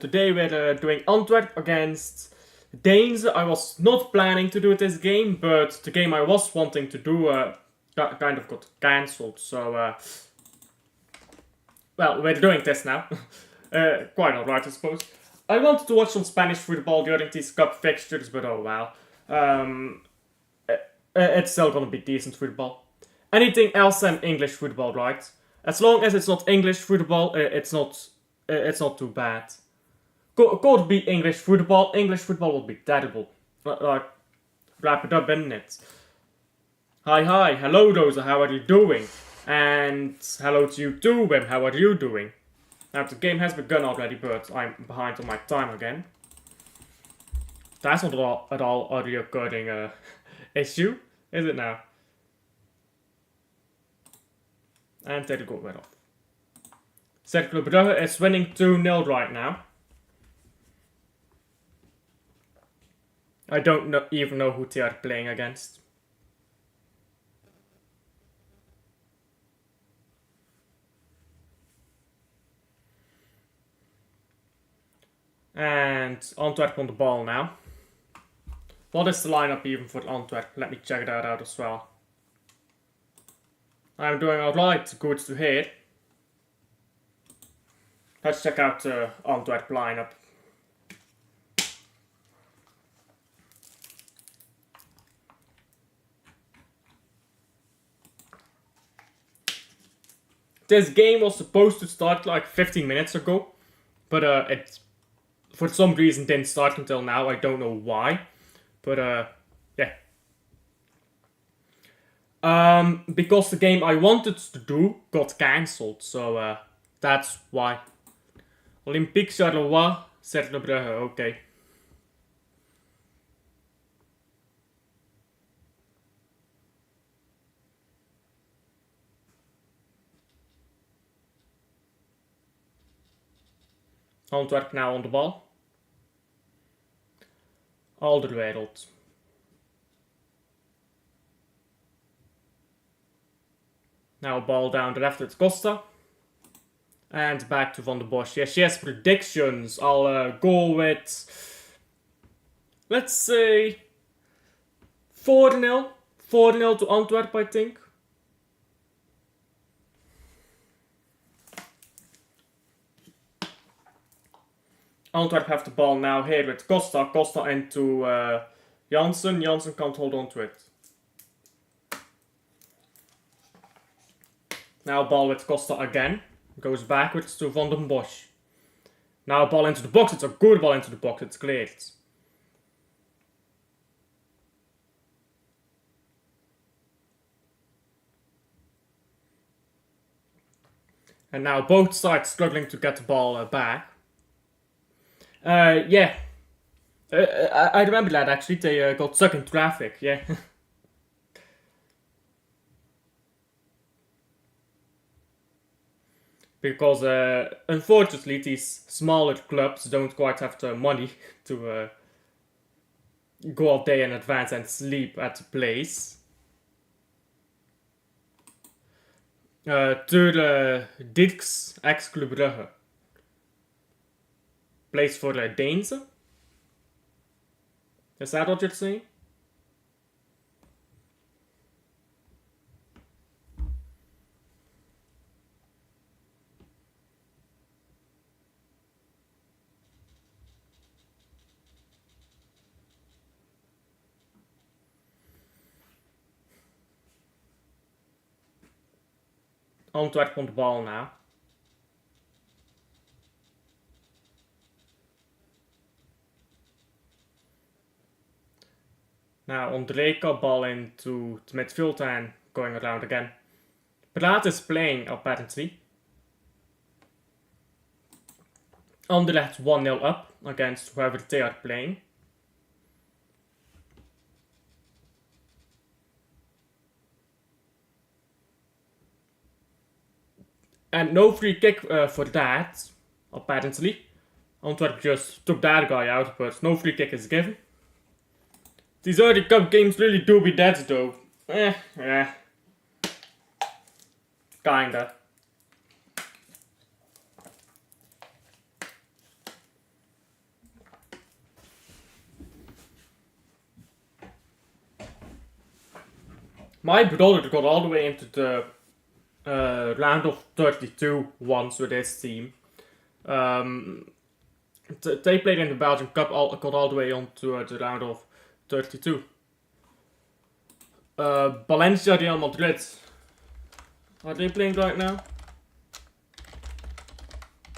Today we're doing Antwerp against Deinze. I was not planning to do this game, but the game I was wanting to do kind of got cancelled. So, well, we're doing this now. Quite alright, I suppose. I wanted to watch some Spanish football during these cup fixtures, but oh well. It's still gonna be decent football. Anything else than English football, right? As long as it's not English football, it's not too bad. Could be English football. English football would be terrible. Like, wrap it up, isn't it? Hi, hello Rosa, how are you doing? And hello to you too, Wim, how are you doing? Now, the game has begun already, but I'm behind on my time again. That's not at all a recurring issue, is it now? And there you go, right off. Cercle Brugge is winning 2-0 right now. I don't even know who they are playing against. And Antwerp on the ball now. What is the lineup even for Antwerp? Let me check that out as well. I'm doing alright, good to hear. Let's check out the Antwerp lineup. This game was supposed to start like 15 minutes ago, but it for some reason didn't start until now. I don't know why, but yeah. Because the game I wanted to do got cancelled, so that's why. Olympique Charleroi, Cercle Brugge, okay. Antwerp now on the ball. Alderweireld. Now a ball down the left with Costa. And back to Van der Bosch. Yes, she has predictions. I'll go with, let's say, 4-0. 4-0 to Antwerp, I think. Antwerp have the ball now here with Costa. Costa into Janssen. Janssen can't hold on to it. Now ball with Costa again. Goes backwards to Van den Bosch. Now a ball into the box. It's a good ball into the box. It's cleared. And now both sides struggling to get the ball back. Yeah. I remember that actually. They got stuck in traffic. Yeah. Because unfortunately these smaller clubs don't quite have the money to go all day in advance and sleep at the place. To Dirks ex-Club Brugge. Plays for Deinze. Is that what you're saying? Antwerp on the ball now. Now Ondrejka ball into the midfield and going around again. Praat is playing apparently. Anderlecht 1-0 up against whoever they are playing. And no free kick for that, apparently. Antwerp just took that guy out, but no free kick is given. These early cup games really do be that though. Yeah. Kinda. My brother got all the way into the round of 32 once with his team. They played in the Belgian Cup, got all the way on to the round of 32. Valencia, Real Madrid. Are they playing right now?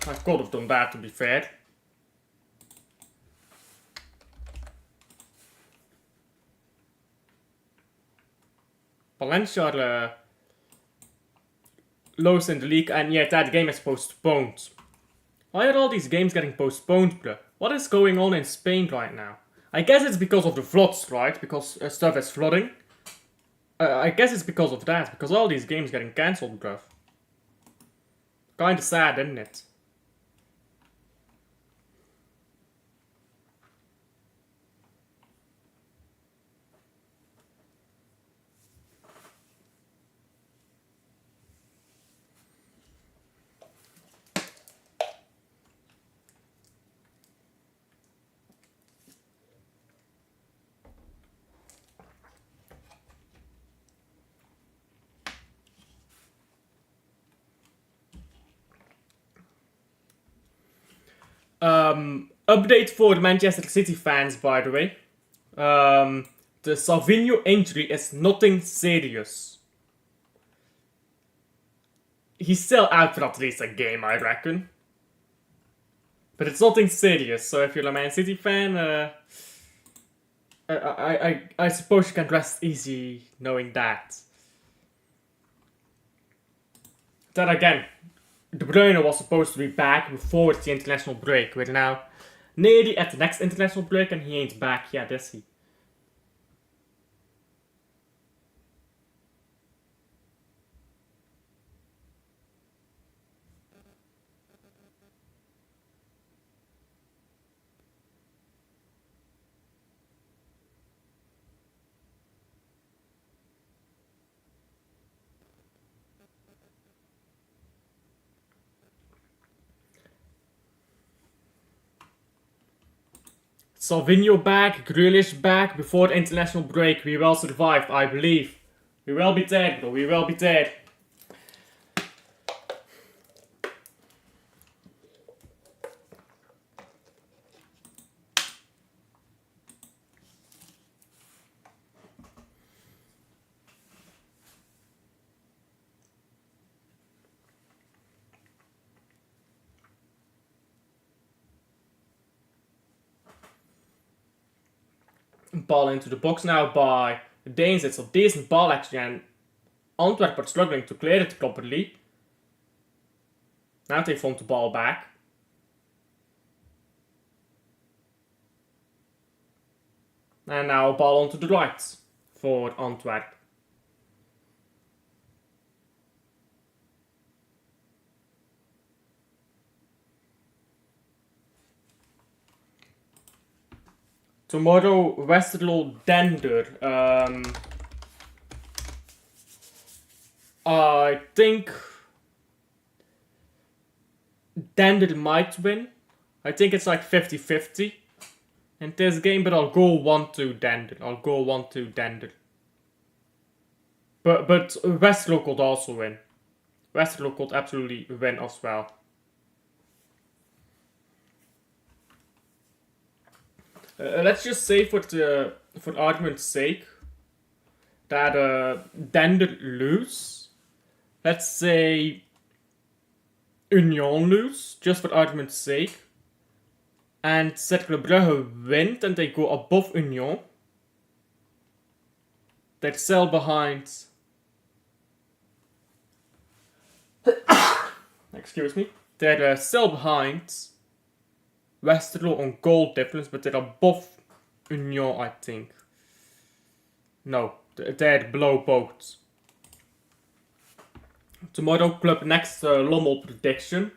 I could have done that, to be fair. Valencia are lowest in the league, and yet that game is postponed. Why are all these games getting postponed, bruh? What is going on in Spain right now? I guess it's because of the floods, right? Because stuff is flooding. I guess it's because of that, because all these games getting cancelled, bruv. Kinda sad, isn't it? Update for the Manchester City fans, by the way. The Salvinho injury is nothing serious. He's still out for at least a game, I reckon. But it's nothing serious, so if you're a Man City fan, I suppose you can rest easy knowing that. Then again, De Bruyne was supposed to be back before the international break. We're now nearly at the next international break and he ain't back yet, is he? Salvinho back, Grealish back before the international break. We will survive, I believe. We will be dead, bro. We will be dead. Ball into the box now by Deinze. It's a decent ball actually, and Antwerp are struggling to clear it properly. Now they found the ball back. And now a ball onto the right for Antwerp. Tomorrow, Westerlo Dender. I think Dender might win. I think it's like 50-50 in this game, but I'll go 1-2 Dender. I'll go 1-2 Dender. But Westerlo could also win. Westerlo could absolutely win as well. Let's just say for argument's sake that Dender lose. Let's say Union lose, just for argument's sake. And Cercle Brugge win and they go above Union. They're still behind. Excuse me. They're still behind Westerlo on goal difference, but they're above Union, I think. No, they're below both. Tomorrow, club next Lommel prediction.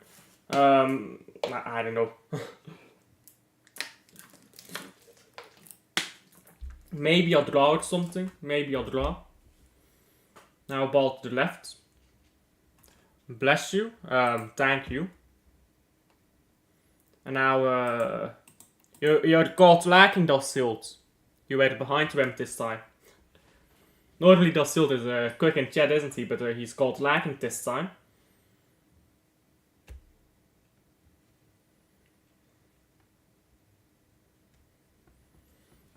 I don't know. Maybe a draw or something. Maybe a draw. Now ball to the left. Bless you. Thank you. En nou, je had caught lacking dat zult. You were behind the rim this time. Normally Dacilt is quick in chat, isn't he? But he's called lagging this time.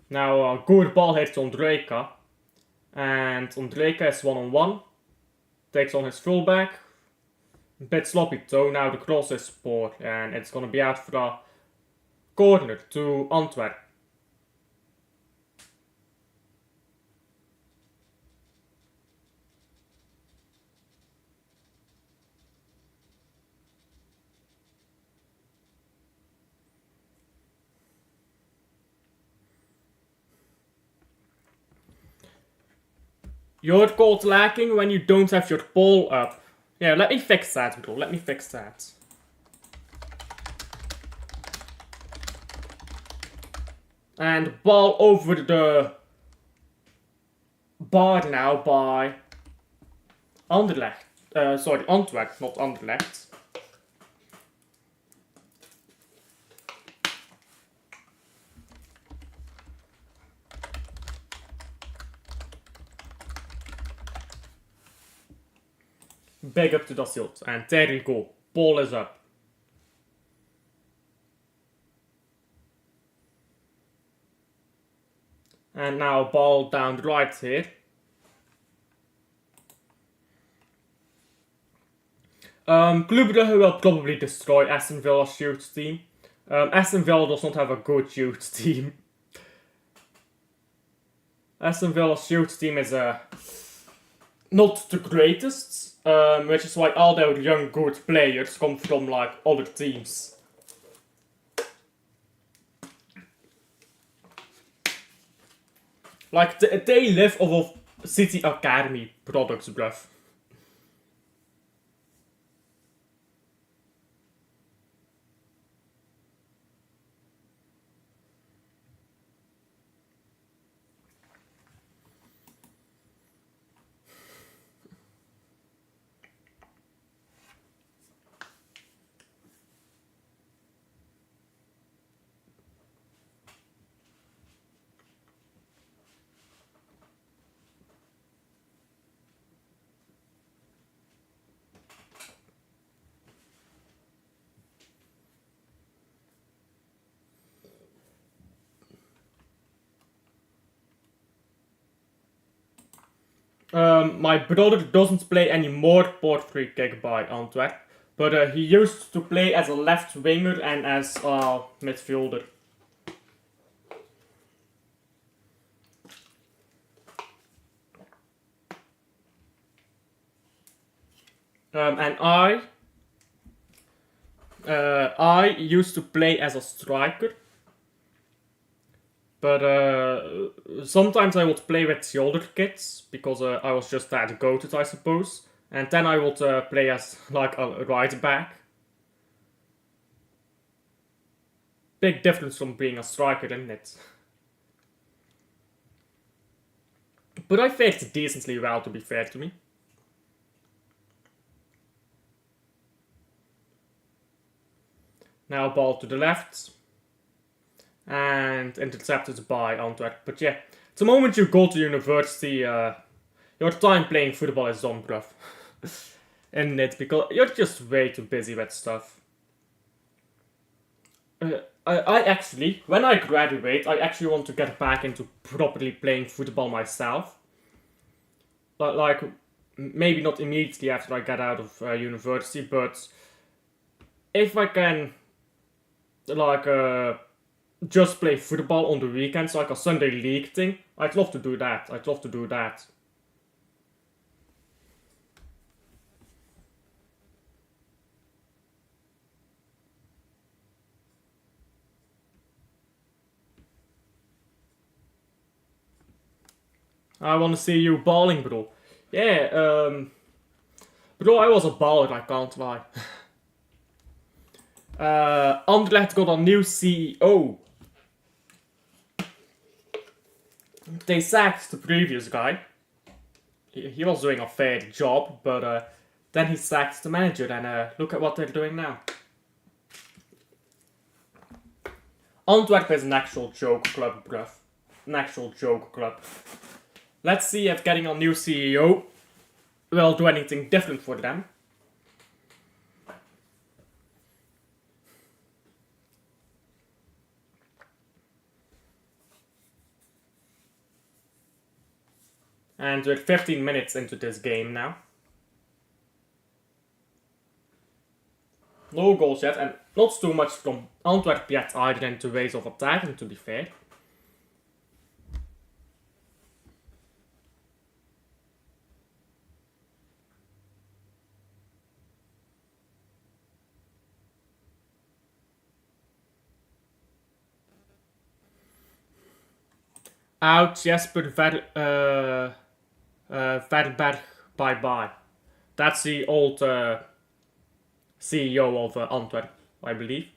Now, good ball hits on Dreka. And Ondrejka is 1-on-1. Takes on his fullback. Bit sloppy though. Now the cross is poor. And it's gonna be out for a corner to Antwerp. You're called lacking when you don't have your ball up. Yeah, let me fix that, bro. Let me fix that. And ball over the bar now by Anderlecht. Sorry, Antwerp, not Anderlecht. Big up to Dacilt. And there you go. Ball is up. And now ball down the right here. Club Brugge will probably destroy Aston Villa's youth team. Aston Villa does not have a good youth team. Aston Villa's youth team is not the greatest, which is why all their young good players come from like other teams. Like they live off of City Academy products, bruv. My brother doesn't play anymore port free kick by Antwerp, but he used to play as a left winger and as a midfielder. And I used to play as a striker. But sometimes I would play with the older kids, because I was just that goated, I suppose. And then I would play as like a right back. Big difference from being a striker, isn't it? But I fared decently well, to be fair to me. Now ball to the left. And intercepted by Antwerp. But yeah, the moment you go to university, your time playing football is done, bruv. Isn't it? Because you're just way too busy with stuff. I actually, when I graduate, I actually want to get back into properly playing football myself. But like, maybe not immediately after I get out of university, but if I can, like, just play football on the weekends, like a Sunday league thing, I'd love to do that. I'd love to do that. I want to see you balling, bro. Yeah, bro, I was a baller, I can't lie. Anderlecht got a new CEO. They sacked the previous guy. He was doing a fair job, but then he sacked the manager, and look at what they're doing now. Antwerp is an actual joke club, bruv. An actual joke club. Let's see if getting a new CEO will do anything different for them. And we're 15 minutes into this game now. No goals yet, and not too much from Antwerp yet either in the ways of attacking, to be fair. Out Jesper Verberg, bye-bye. That's the old CEO of Antwerp, I believe.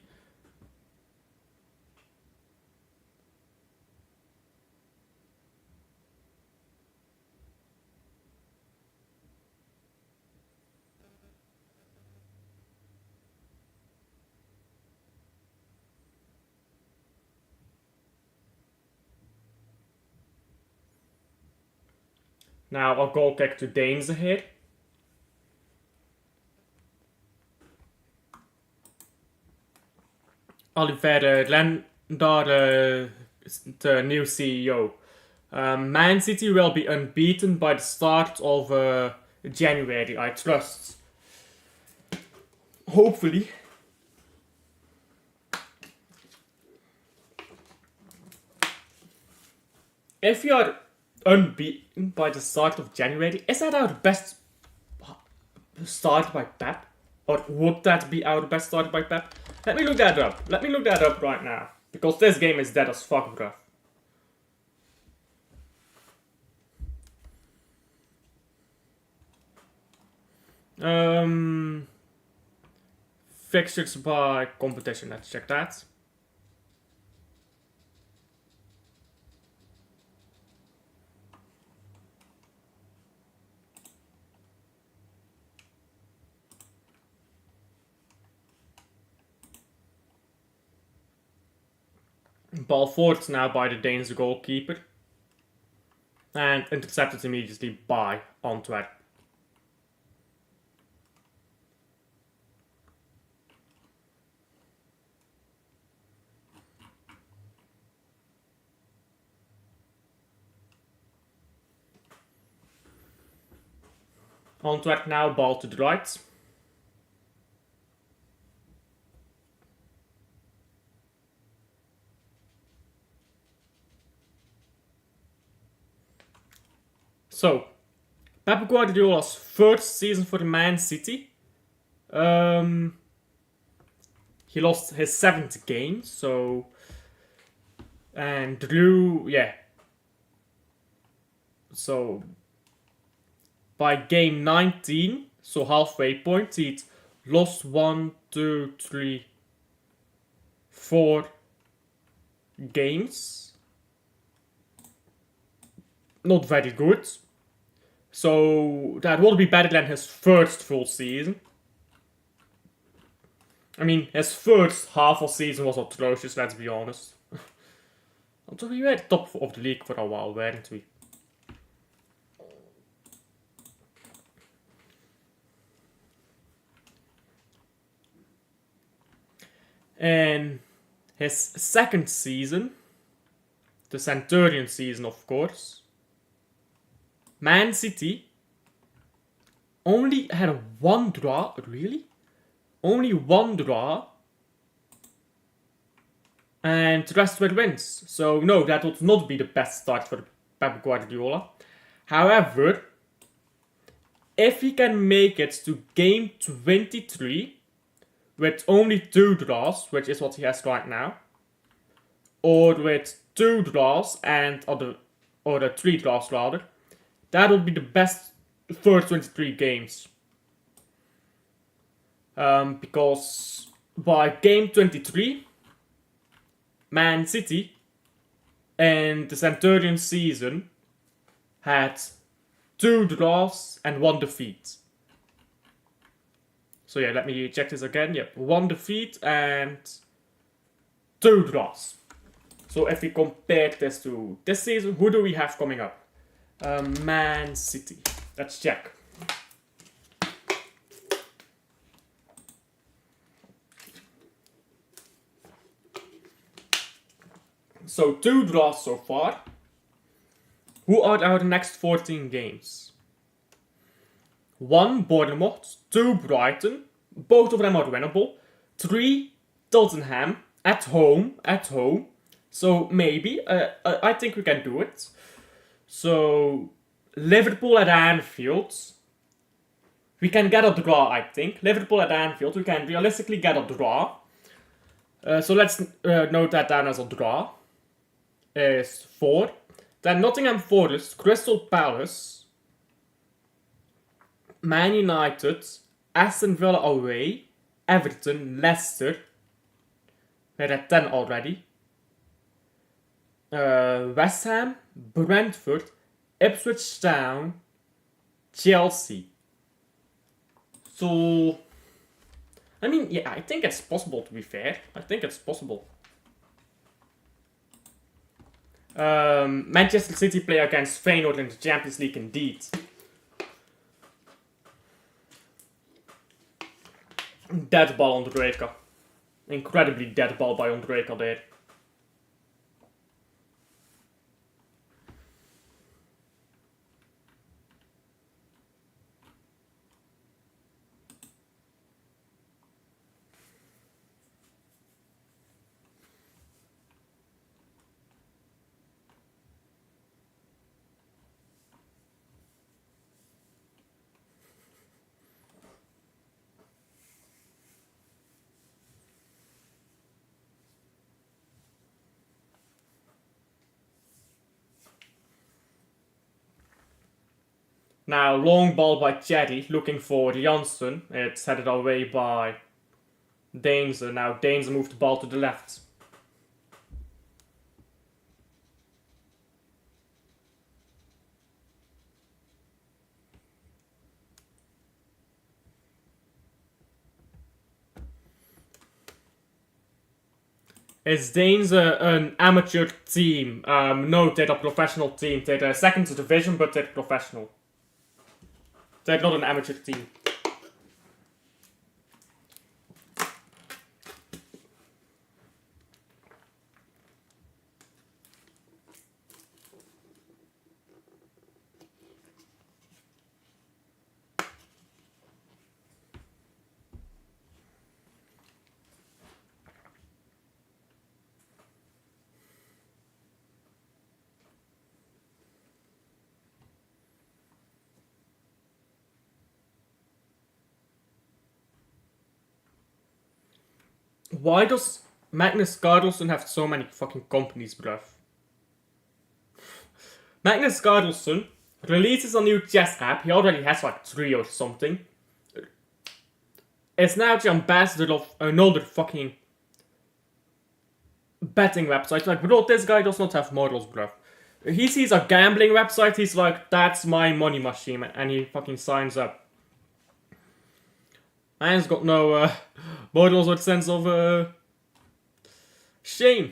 Now a goal kick to Deinze here. Oliver Lendar, the new CEO. Man City will be unbeaten by the start of January, I trust. Hopefully. If you are unbeaten by the start of January, is that our best start by Pep? Or would that be our best start by Pep? Let me look that up. Let me look that up right now. Because this game is dead as fuck, bruh. Fixtures by competition. Let's check that. Ball forward now by the Deinze goalkeeper. And intercepted immediately by Antwerp. Antwerp now, ball to the right. So, Pep Guardiola's first season for Man City. He lost his 7th game, so... And drew, yeah. So, by game 19, so halfway point, he'd lost 1, 2, 3, 4 games. Not very good. So that will be better than his first full season. I mean, his first half of season was atrocious, let's be honest. Although we were top of the league for a while, weren't we? And his second season, the Centurion season, of course, Man City only had one draw, really? Only one draw. And the rest were wins. So no, that would not be the best start for Pep Guardiola. However, if he can make it to game 23 with only 2 draws, which is what he has right now, or with 2 draws and or 3 draws rather, that would be the best first 23 games. Because by game 23, Man City and the Centurion season had 2 draws and 1 defeat. So yeah, let me check this again. Yep, 1 defeat and 2 draws. So if we compare this to this season, who do we have coming up? Man City. Let's check. So 2 draws so far. Who are our next 14 games? 1 Bournemouth, 2 Brighton, both of them are winnable. 3 Tottenham, at home. So maybe, I think we can do it. So Liverpool at Anfield. We can get a draw, I think. Liverpool at Anfield, we can realistically get a draw. So let's note that down as a draw. Is 4. Then Nottingham Forest, Crystal Palace, Man United, Aston Villa away, Everton, Leicester. We're at 10 already. West Ham, Brentford, Ipswich Town, Chelsea. So, I mean, yeah, I think it's possible, to be fair. I think it's possible. Manchester City play against Feyenoord in the Champions League indeed. Dead ball on Ondrejka. Incredibly dead ball by Ondrejka there. Now, long ball by Cherry, looking for Janssen. It's headed away by Deinze. Now, Deinze moved the ball to the left. Is Deinze an amateur team? No, they're a professional team. They're the second division, but they're professional. They're not an amateur team. Why does Magnus Carlsen have so many fucking companies, bruv? Magnus Carlsen releases a new chess app. He already has like 3 or something. Is now the ambassador of another fucking betting website. Like, bro, this guy does not have morals, bruv. He sees a gambling website, he's like, that's my money machine, and he fucking signs up. Man's got no morals or sense of shame.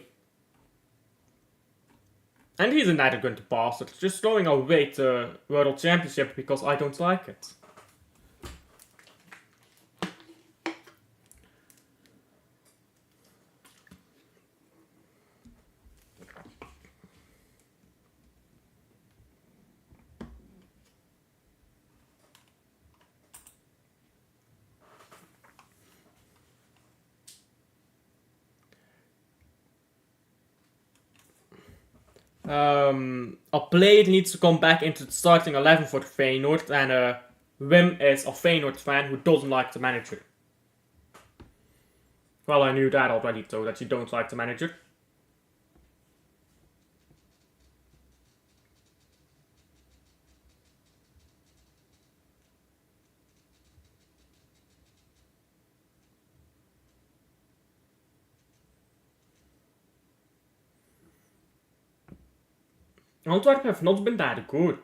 And he's an arrogant bastard, just throwing away the World Championship because I don't like it. A player needs to come back into the starting 11 for Feyenoord, and Wim is a Feyenoord fan who doesn't like the manager. Well, I knew that already, though, that you don't like the manager. Antwerp have not been that good.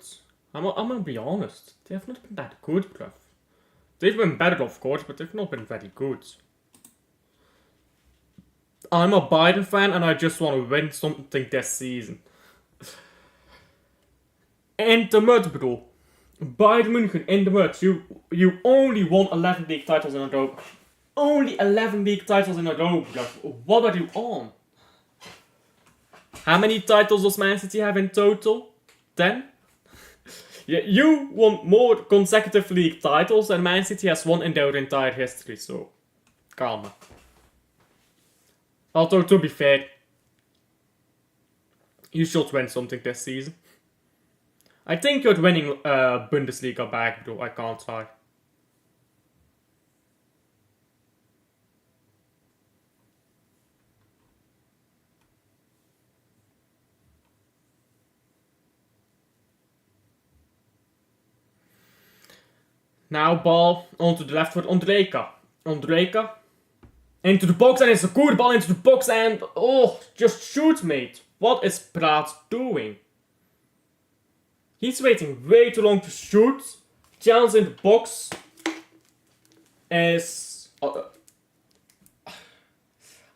I'm gonna be honest. They have not been that good, bruv. They've been better, of course, but they've not been very good. I'm a Biden fan and I just want to win something this season. in the mud, bro. Bayern München in the mud. You only won 11 league titles in a row. Only 11 league titles in a row, bro. What are you on? How many titles does Man City have in total? 10? Yeah, you won more consecutive league titles than Man City has won in their entire history, so calm. Although, to be fair, you should win something this season. I think you're winning Bundesliga back, bro. I can't lie. Now ball onto the left foot, Ondrejka. Ondrejka. Into the box, and it's a good ball into the box, and oh, just shoot, mate. What is Praat doing? He's waiting way too long to shoot. Chance in the box is...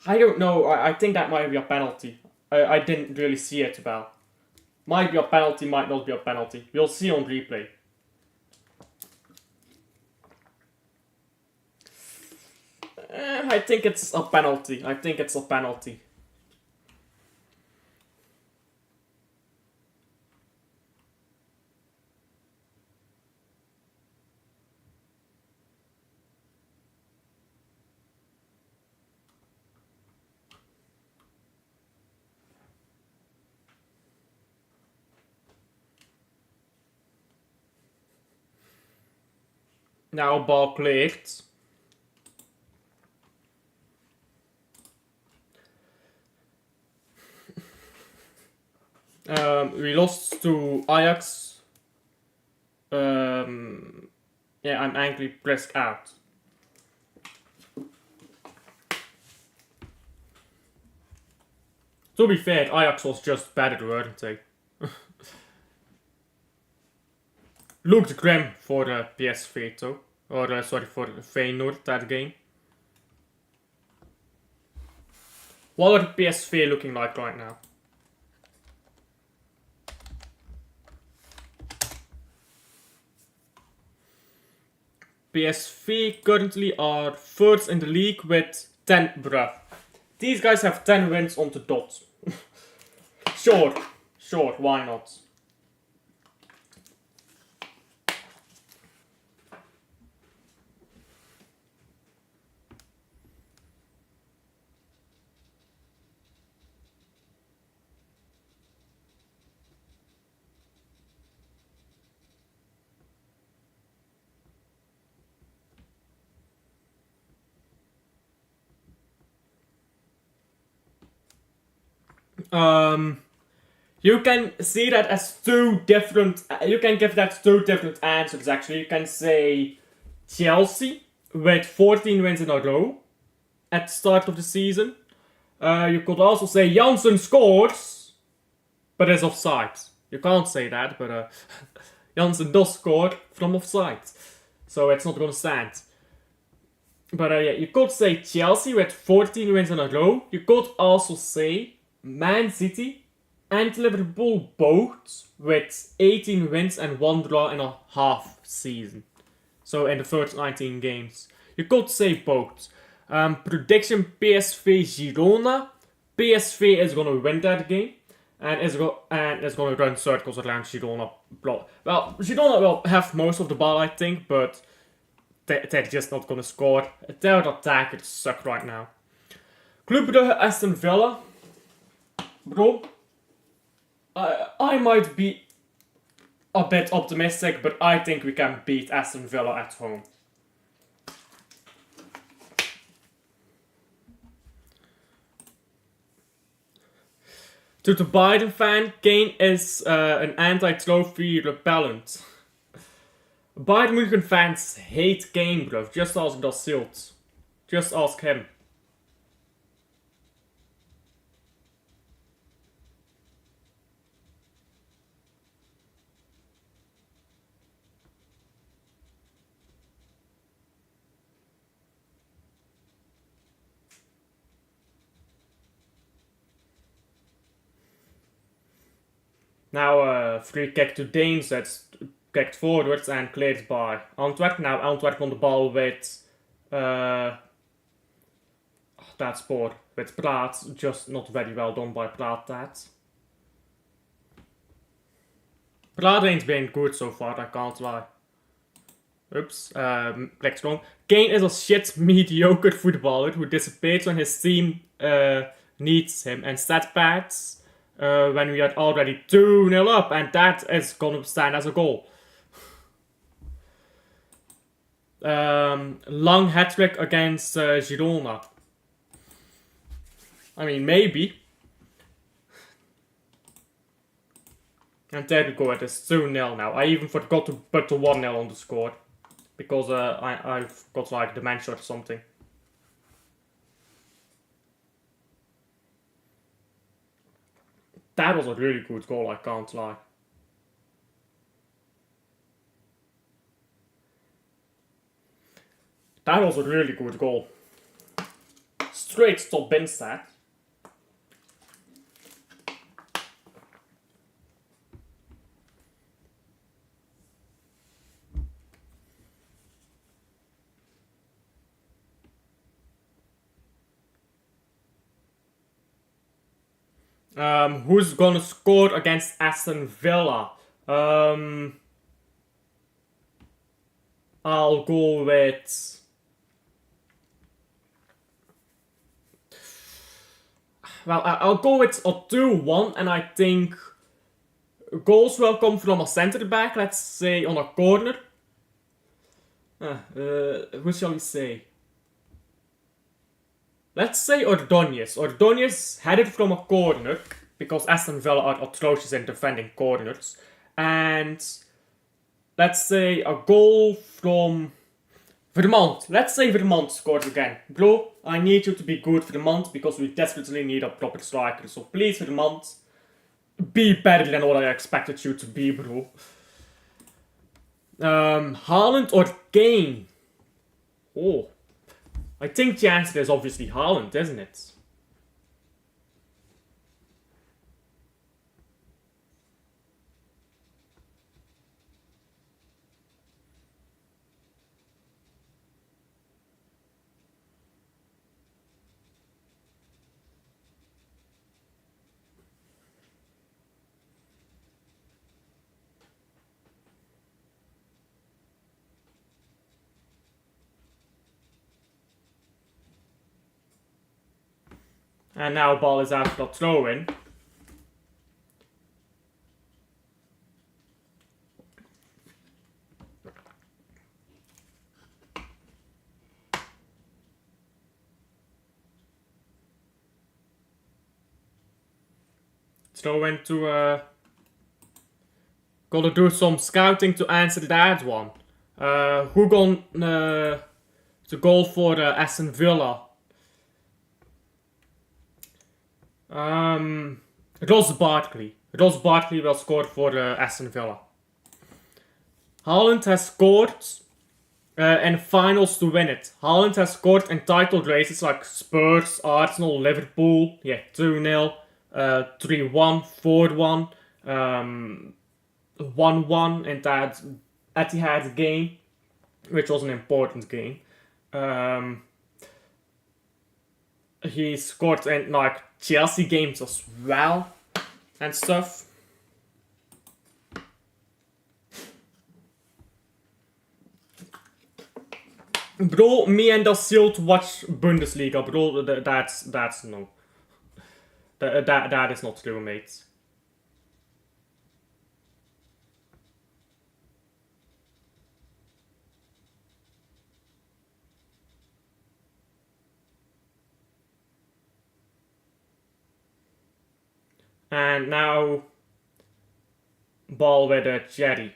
I don't know, I think that might be a penalty. I didn't really see it well. Might be a penalty, might not be a penalty. We'll see on replay. I think it's a penalty. I think it's a penalty. Now ball cleared. We lost to Ajax. Yeah, I'm angry. Pressed out. To be fair, Ajax was just better, weren't they? Looked grim for PSV though. Or sorry, for Feyenoord that game. What are PSV looking like right now? PSV currently are first in the league with 10, bruh. These guys have 10 wins on the dot. Sure, why not? You can see that as two different... You can give that two different answers, actually. You can say Chelsea with 14 wins in a row at the start of the season. You could also say Janssen scores, but is offside. You can't say that, but Janssen does score from offside. So it's not gonna stand. But yeah, you could say Chelsea with 14 wins in a row. You could also say Man City and Liverpool both with 18 wins and 1 draw in a half season. So in the first 19 games. You could say both. Prediction PSV Girona. PSV is gonna win that game. And is gonna run circles around Girona. Well, Girona will have most of the ball, I think, but they're just not gonna score. Their attackers suck right now. Club Brugge Aston Villa. Bro, I might be a bit optimistic, but I think we can beat Aston Villa at home. To the Biden fan, Kane is an anti-trophy repellent. Bayern München fans hate Kane, bro. Just ask Das Silt. Just ask him. Now free kick to Deinze. It's kicked forwards and cleared by Antwerp. Now Antwerp on the ball with that sport with Praat. Just not very well done by Praat. That Praat ain't been good so far. I can't lie. Oops, clicked wrong. Kane is a shit, mediocre footballer who dissipates when his team needs him and setbacks when we are already 2-0 up, and that is gonna stand as a goal. Long hat-trick against Girona. I mean, maybe. And there we go, it is 2-0 now. I even forgot to put the 1-0 on the score. Because I've got like dementia or something. That was a really good goal, I can't lie. That was a really good goal. Straight to Deinze. Who's gonna score against Aston Villa? I'll go with... Well, I'll go with a 2-1, and I think goals will come from a centre back, let's say on a corner. Who shall we say? Let's say Ordonez. Ordonez headed from a corner, because Aston Villa are atrocious in defending corners. And let's say a goal from Vermont. Let's say Vermont scores again. Bro, I need you to be good, Vermont, because we desperately need a proper striker. So please, Vermont, be better than what I expected you to be, bro. Haaland or Kane? Oh. I think the answer is obviously Haaland, isn't it? And now ball is out for throw-in. Throw-in to... Gotta do some scouting to answer that one. Who gonna... to goal for Aston Villa? Ross Barkley. Ross Barkley will score for Aston Villa. Haaland has scored in finals to win it. Haaland has scored in title races like Spurs, Arsenal, Liverpool. Yeah, 2-0, 3-1, 4-1, 1-1 in that Etihad game, which was an important game. He scored in like Chelsea games as well and stuff. Bro, me and Asil to watch Bundesliga, bro. That's no. That is not true, mates. And now, ball with a Jerry.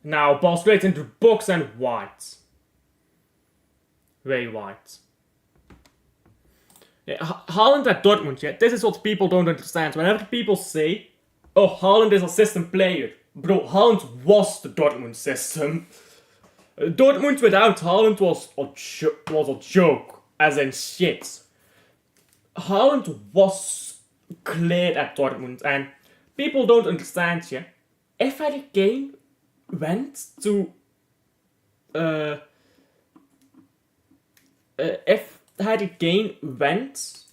Now, ball straight into the box and white. Way white. Yeah, Haaland at Dortmund, yeah, this is what people don't understand. Whenever people say, oh, Haaland is a system player. Bro, Haaland was the Dortmund system. Dortmund without Haaland was a joke. As in shit. Haaland was cleared at Dortmund, and People don't understand you. If Harry Kane went to if Harry Kane went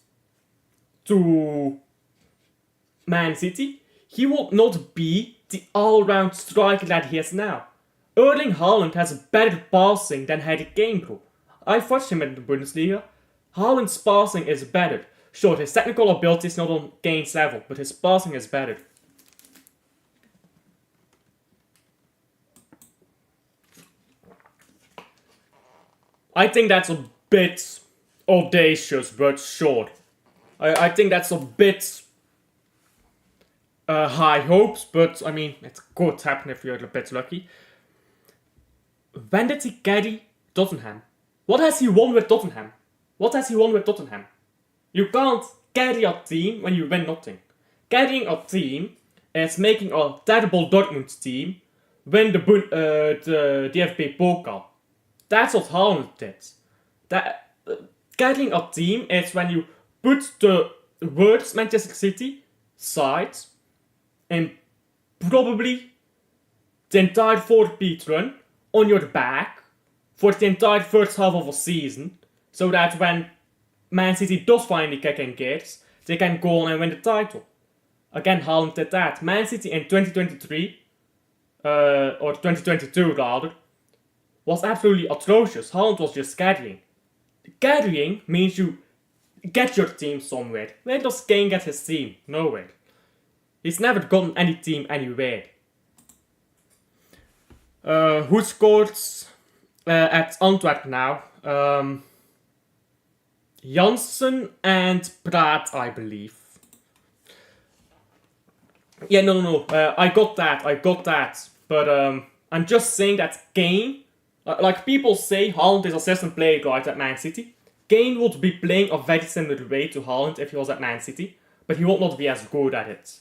to Man City, he would not be the all-round striker that he is now. Erling Haaland has better passing than Harry Kane, bro. I've watched him in the Bundesliga. Haaland's passing is better. Sure, his technical ability is not on Kane's level, but his passing is better. I think that's a bit audacious, but sure. I think that's a bit high hopes, but I mean, it could happen if you're a bit lucky. When did he carry Tottenham? What has he won with Tottenham? What has he won with Tottenham? You can't carry a team when you win nothing. Carrying a team is making a terrible Dortmund team win the DFB Pokal. That's what Haaland did. Carrying a team is when you put the worst Manchester City side in probably the entire 4-peat run on your back for the entire first half of a season, so that when Man City does finally kick in gears, they can go on and win the title. Again, Haaland did that. Man City in 2023, or 2022 rather, was absolutely atrocious. Haaland was just carrying. Carrying means you get your team somewhere. Where does Kane get his team? Nowhere. He's never gotten any team anywhere. Who scores at Antwerp now? Janssen and Praat, I believe. Yeah, no. I got that. But I'm just saying that Kane, like people say, Haaland is assistant player right at Man City. Kane would be playing a very similar way to Haaland if he was at Man City, but he would not be as good at it.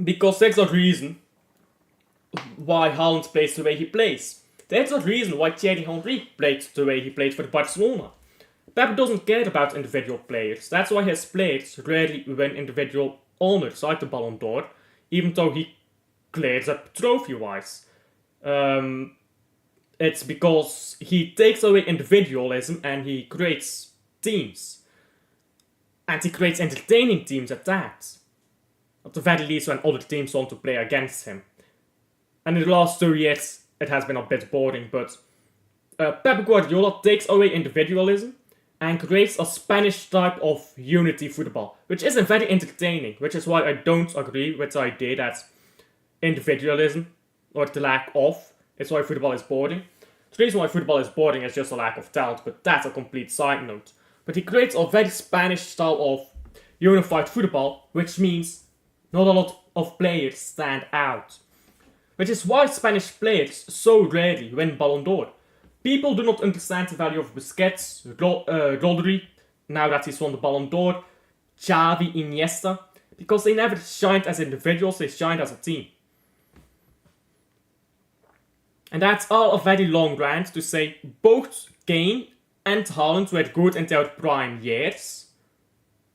Because there's a reason why Haaland plays the way he plays. There's a reason why Thierry Henry played the way he played for Barcelona. Pep doesn't care about individual players. That's why his players rarely win individual honors like the Ballon d'Or, even though he clears up trophy-wise. It's because he takes away individualism and he creates teams. And he creates entertaining teams at that. At the very least when other teams want to play against him. And in the last 2 years, it has been a bit boring, but Pep Guardiola takes away individualism and creates a Spanish type of unity football, which isn't very entertaining, which is why I don't agree with the idea that individualism, or the lack of, is why football is boring. The reason why football is boring is just a lack of talent, but that's a complete side note. But he creates a very Spanish style of unified football, which means not a lot of players stand out. Which is why Spanish players so rarely win Ballon d'Or. People do not understand the value of Busquets, Rodri, now that he's won the Ballon d'Or, Xavi, Iniesta, because they never shined as individuals, they shined as a team. And that's all a very long rant to say both Kane and Haaland were good in their prime years.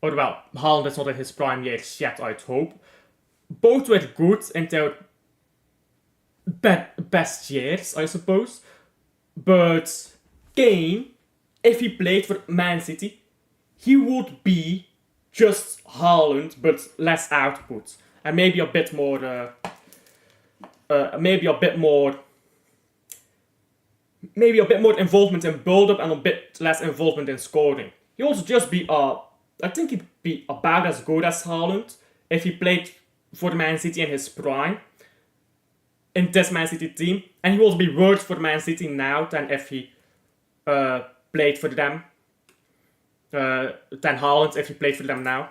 Or well, Haaland is not in his prime years yet, I'd hope. Both were good in their best years, I suppose. But Kane, if he played for Man City, he would be just Haaland, but less output. And maybe a bit more involvement in build-up and a bit less involvement in scoring. He also just be I think he'd be about as good as Haaland if he played for Man City in his prime, in this Man City team, and he will be worse for Man City now than if he played for them, than Haaland if he played for them now.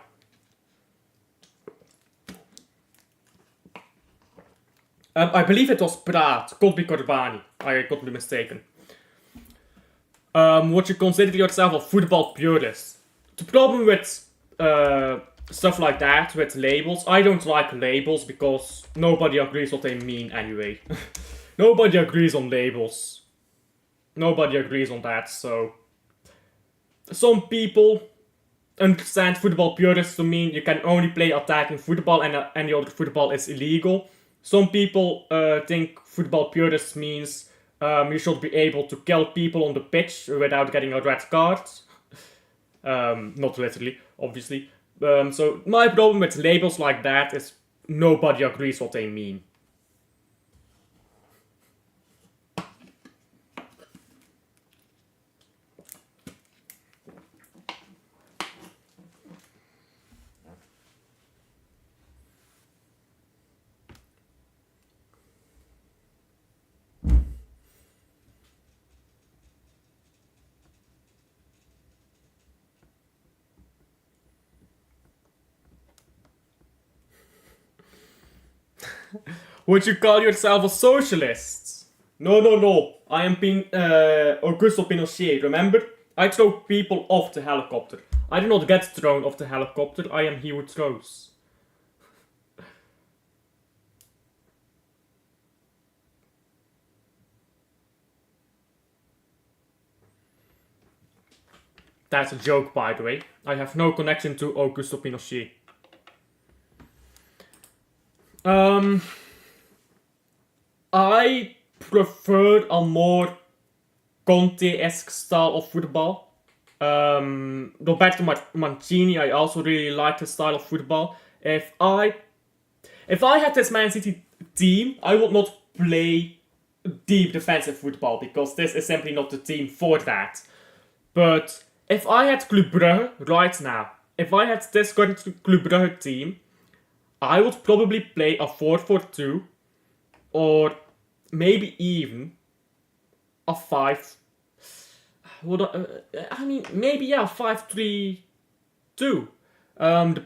I believe it was Praat, could be Corbani, I could be mistaken. Would you consider yourself a football purist? The problem with stuff like that, with labels, I don't like labels because nobody agrees what they mean anyway. Nobody agrees on labels. Nobody agrees on that, so some people understand football purists to mean you can only play attacking football and any other football is illegal. Some people think football purists means you should be able to kill people on the pitch without getting a red card. Not literally, obviously. So my problem with labels like that is nobody agrees what they mean. Would you call yourself a socialist? No, no, no. I am Augusto Pinochet, remember? I throw people off the helicopter. I do not get thrown off the helicopter, I am he who throws. That's a joke, by the way. I have no connection to Augusto Pinochet. I prefer a more Conte-esque style of football. Roberto Mancini, I also really like his style of football. If I had this Man City team, I would not play deep defensive football because this is simply not the team for that. But if I had Club Brugge right now, if I had this current Club Brugge team, I would probably play a 4-4-2 or maybe even a 5. Maybe 5-3-2. And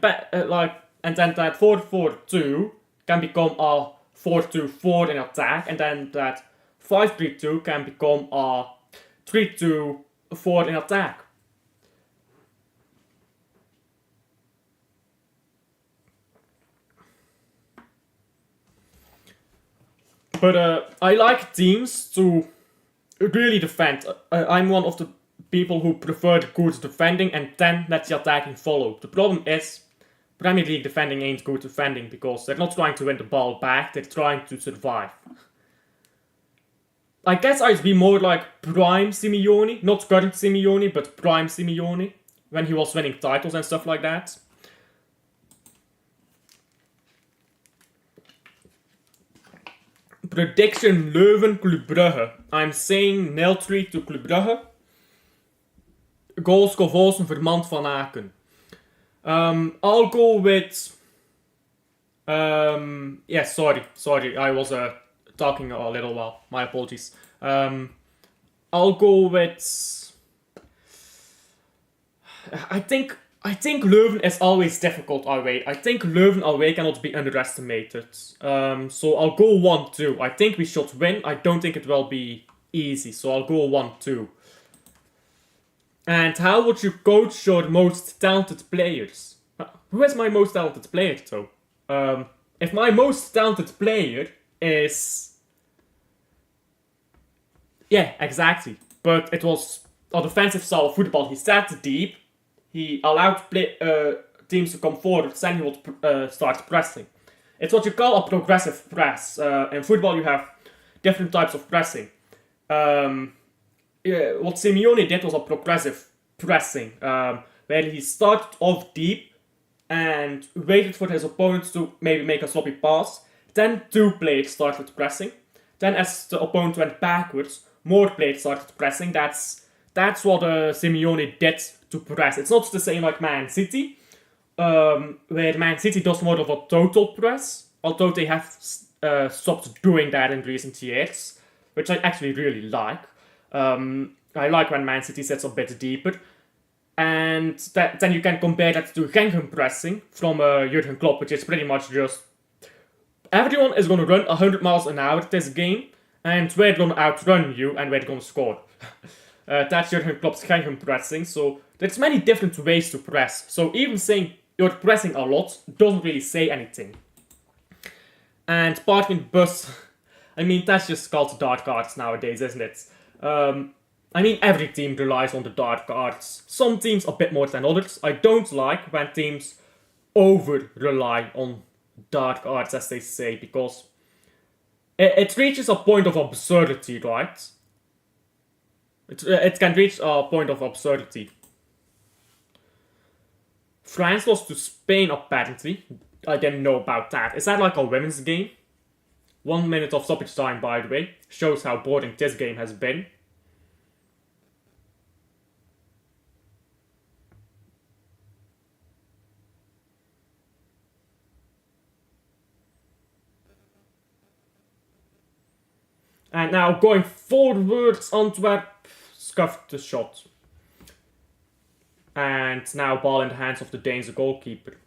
then that 4-4-2 can become a 4-2-4 in attack, and then that 5-3-2 can become a 3-2-4 in attack. But I like teams to really defend. I'm one of the people who prefer the good defending and then let the attacking follow. The problem is, Premier League defending ain't good defending because they're not trying to win the ball back, they're trying to survive. I guess I'd be more like Prime Simeone, not current Simeone, but Prime Simeone, when he was winning titles and stuff like that. Prediction Leuven Club Brugge. I'm saying 0-3 to Club Brugge. Goals Volsen Vermand van Aken. I'll go with... sorry, I was talking a little while. My apologies. I'll go with... I think Leuven is always difficult away. I think Leuven away cannot be underestimated. So I'll go 1-2. I think we should win. I don't think it will be easy. So I'll go 1-2. And how would you coach your most talented players? Who is my most talented player though? If my most talented player is... Yeah, exactly. But it was a defensive style of football. He sat deep. He allowed teams to come forward, then he would start pressing. It's what you call a progressive press. In football you have different types of pressing. What Simeone did was a progressive pressing, where he started off deep and waited for his opponents to maybe make a sloppy pass. Then 2 players started pressing. Then as the opponent went backwards, more players started pressing. That's what Simeone did to press. It's not the same like Man City, where Man City does more of a total press, although they have stopped doing that in recent years, which I actually really like. I like when Man City sits a bit deeper. And then you can compare that to gegenpressing from Jurgen Klopp, which is pretty much just everyone is going to run 100 miles an hour this game, and we're going to outrun you and we're going to score. That's Jurgen Klopp's gegenpressing. So there's many different ways to press. So even saying you're pressing a lot doesn't really say anything. And parking the bus, I mean, that's just called dark cards nowadays, isn't it? I mean, every team relies on the dark arts. Some teams a bit more than others. I don't like when teams over-rely on dark arts, as they say, because it reaches a point of absurdity, right? It can reach a point of absurdity. France lost to Spain, apparently. I didn't know about that. Is that like a women's game? 1 minute of stoppage time, by the way. Shows how boring this game has been. And now going forwards, Antwerp scuffed the shot. And now ball in the hands of the Deinze goalkeeper.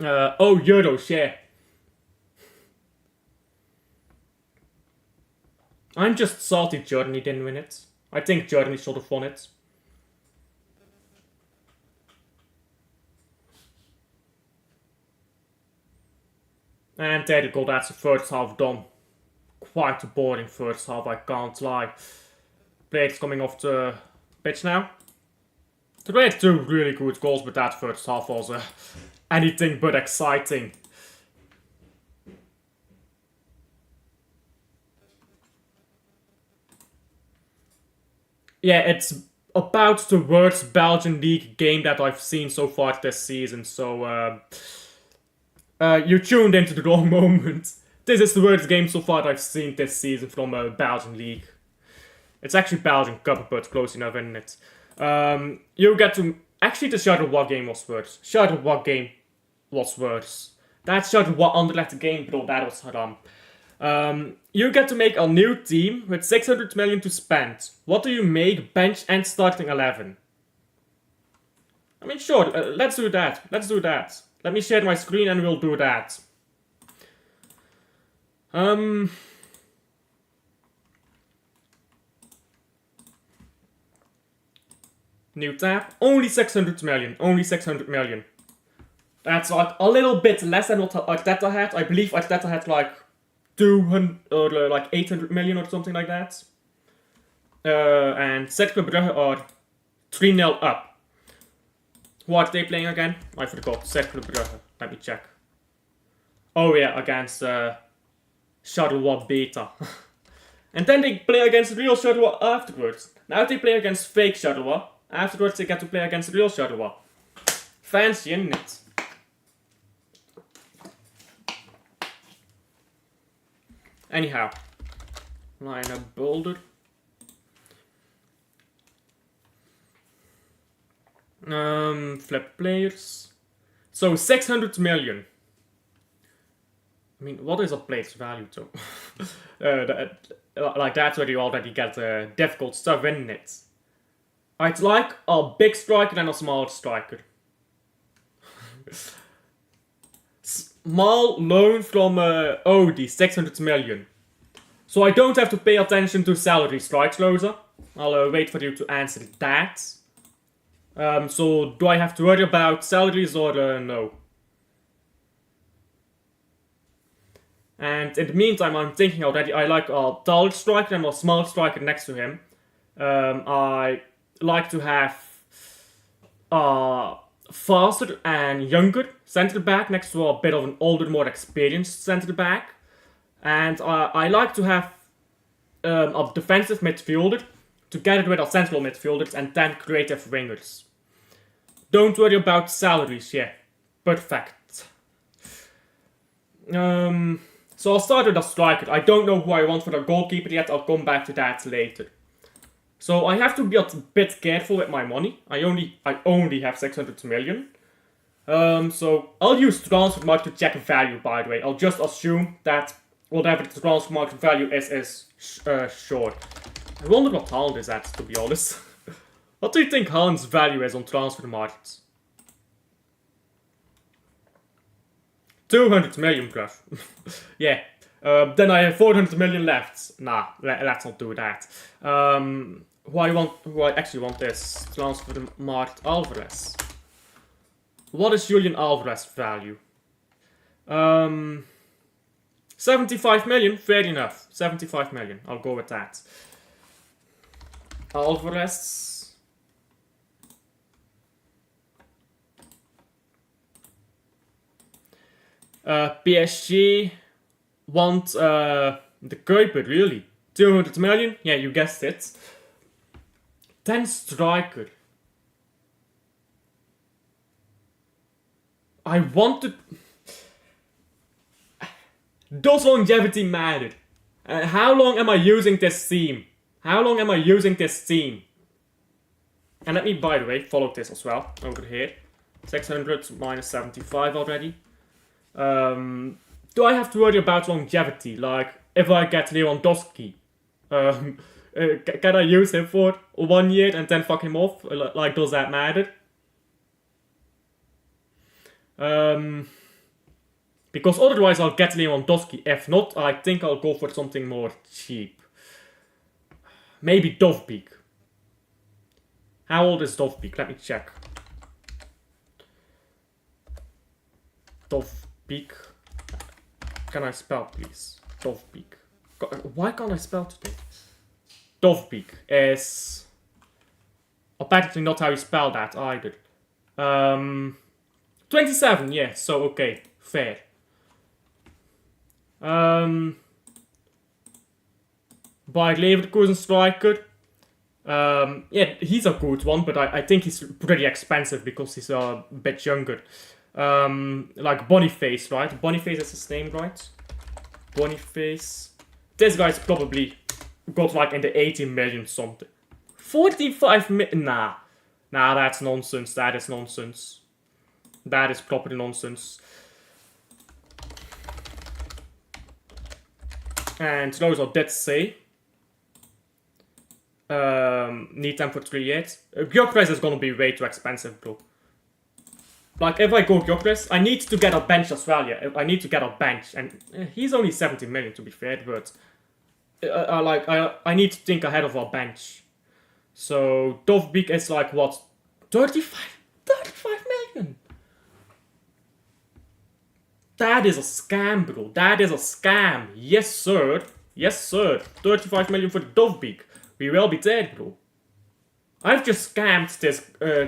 Oh, Euros, yeah. I'm just salty Germany didn't win it. I think Germany should have won it. And there you go, that's the first half done. Quite a boring first half, I can't lie. Players coming off the pitch now. They had 2 really good goals, but that first half was anything but exciting. Yeah, it's about the worst Belgian league game that I've seen so far this season, so you tuned into the wrong moment. This is the worst game so far I've seen this season from a Belgian league. It's actually Belgian Cup, but close enough, isn't it? You get to... Actually, the Charleroi game was worse. Charleroi game was worse. That Charleroi Anderlecht game, bro, that was haram. You get to make a new team with 600 million to spend. What do you make? Bench and starting 11. I mean, sure, let's do that. Let's do that. Let me share my screen and we'll do that. New tab. Only 600 million. Only 600 million. That's like a little bit less than what Arteta had. I believe Arteta had like 200 or like 800 million or something like that. And Cercle Brugge are 3-0 up. Who are they playing again? I forgot. Cercle Brugge. Let me check. Oh yeah, against Charleroi Beta. And then they play against real Charleroi afterwards. Now they play against fake Charleroi. Afterwards they get to play against real Charleroi. Fancy, isn't it? Anyhow. Line up Boulder. Flip players. So 600 million. I mean, what is a player's value though? Like that's where you already get difficult stuff in it. I'd like a big striker and a small striker. Small loan from Odie, 600 million. So I don't have to pay attention to salaries, right, Loza? I'll wait for you to answer that. So do I have to worry about salaries or no? And in the meantime, I'm thinking already, I like a tall striker and a small striker next to him. I like to have a faster and younger centre back next to a bit of an older, more experienced centre back. And I like to have a defensive midfielder together with a central midfielders and 10 creative wingers. Don't worry about salaries, yeah. Perfect. So I'll start with a striker. I don't know who I want for the goalkeeper yet. I'll come back to that later. So I have to be a bit careful with my money. I only have 600 million. So I'll use transfer market to check value, by the way. I'll just assume that whatever the transfer market value is short. I wonder what Haaland is at, to be honest. What do you think Haaland's value is on transfer markets? 200 million, bruv. Yeah. Then I have 400 million left. Nah, let's not do that. who I actually want is transfer Mart Alvarez. What is Julian Alvarez value? 75 million, fair enough. 75 million, I'll go with that. Alvarez. PSG want the Kuiper, really. 200 million? Yeah, you guessed it. 10 striker. I want to... Does longevity matter? How long am I using this team? How long am I using this team? And let me, by the way, follow this as well, over here. 600 minus 75 already. Do I have to worry about longevity? Like, if I get Lewandowski, can I use him for 1 year and then fuck him off? Like, does that matter? Because otherwise I'll get Lewandowski. If not, I think I'll go for something more cheap. Maybe Dovbeek. How old is Dovbeek? Let me check. Dovbeek. Can I spell, please? Dovbeek. Why can't I spell today? Dovbeek is... apparently not how you spell that either. 27, yeah, so okay, fair. By Leverkusen striker. Yeah, he's a good one, but I think he's pretty expensive because he's a bit younger. Like Boniface, right? Boniface is his name, right? Boniface. This guy's probably got like in the 80 million something. 45 million? Nah, that's nonsense. That is nonsense. That is proper nonsense. And those are dead say. Need them for 3 years. Gyökeres is gonna be way too expensive, bro. Like, if I go Gyökeres, I need to get a bench as well, yeah. I need to get a bench. And he's only 70 million, to be fair, but... I need to think ahead of our bench. So, Dovbeek is like, what? 35 million? That is a scam, bro. That is a scam. Yes, sir. Yes, sir. 35 million for Dovbeek. We will be dead, bro. I've just scammed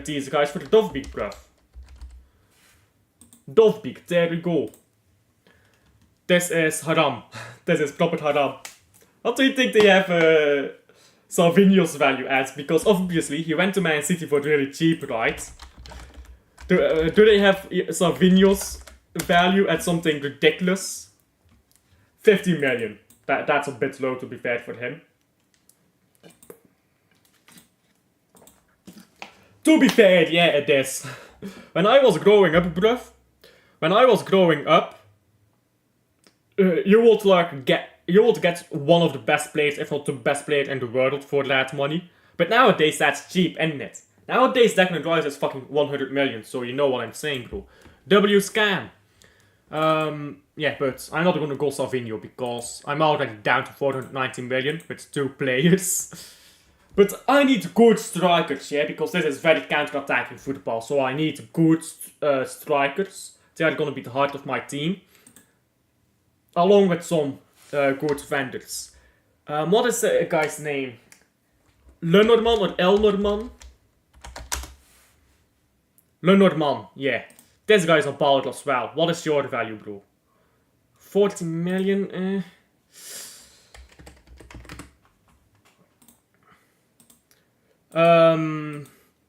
these guys for the Dovbeek, bruv. Dovbeek, there we go. This is haram. This is proper haram. What do you think they have Salvinho's value as? Because obviously he went to Man City for really cheap, right? Do they have Salvinho's value at something ridiculous? 50 million. That's a bit low, to be fair, for him. To be fair, yeah, it is. When I was growing up, bruv, when I was growing up, you would get one of the best players, if not the best player in the world for that money. But nowadays, that's cheap, isn't it? Nowadays, Declan Rice is fucking 100 million, so you know what I'm saying, bro. W scam. Yeah, but I'm not gonna go Salvinho because I'm already down to 490 million with 2 players. But I need good strikers, yeah, because this is very counter-attacking football, so I need good strikers. They are gonna be the heart of my team. Along with some good defenders. What is the guy's name? Lenormand or Elnormand? Lenormand, yeah. This guy's a baller as well. What is your value, bro? 40 million?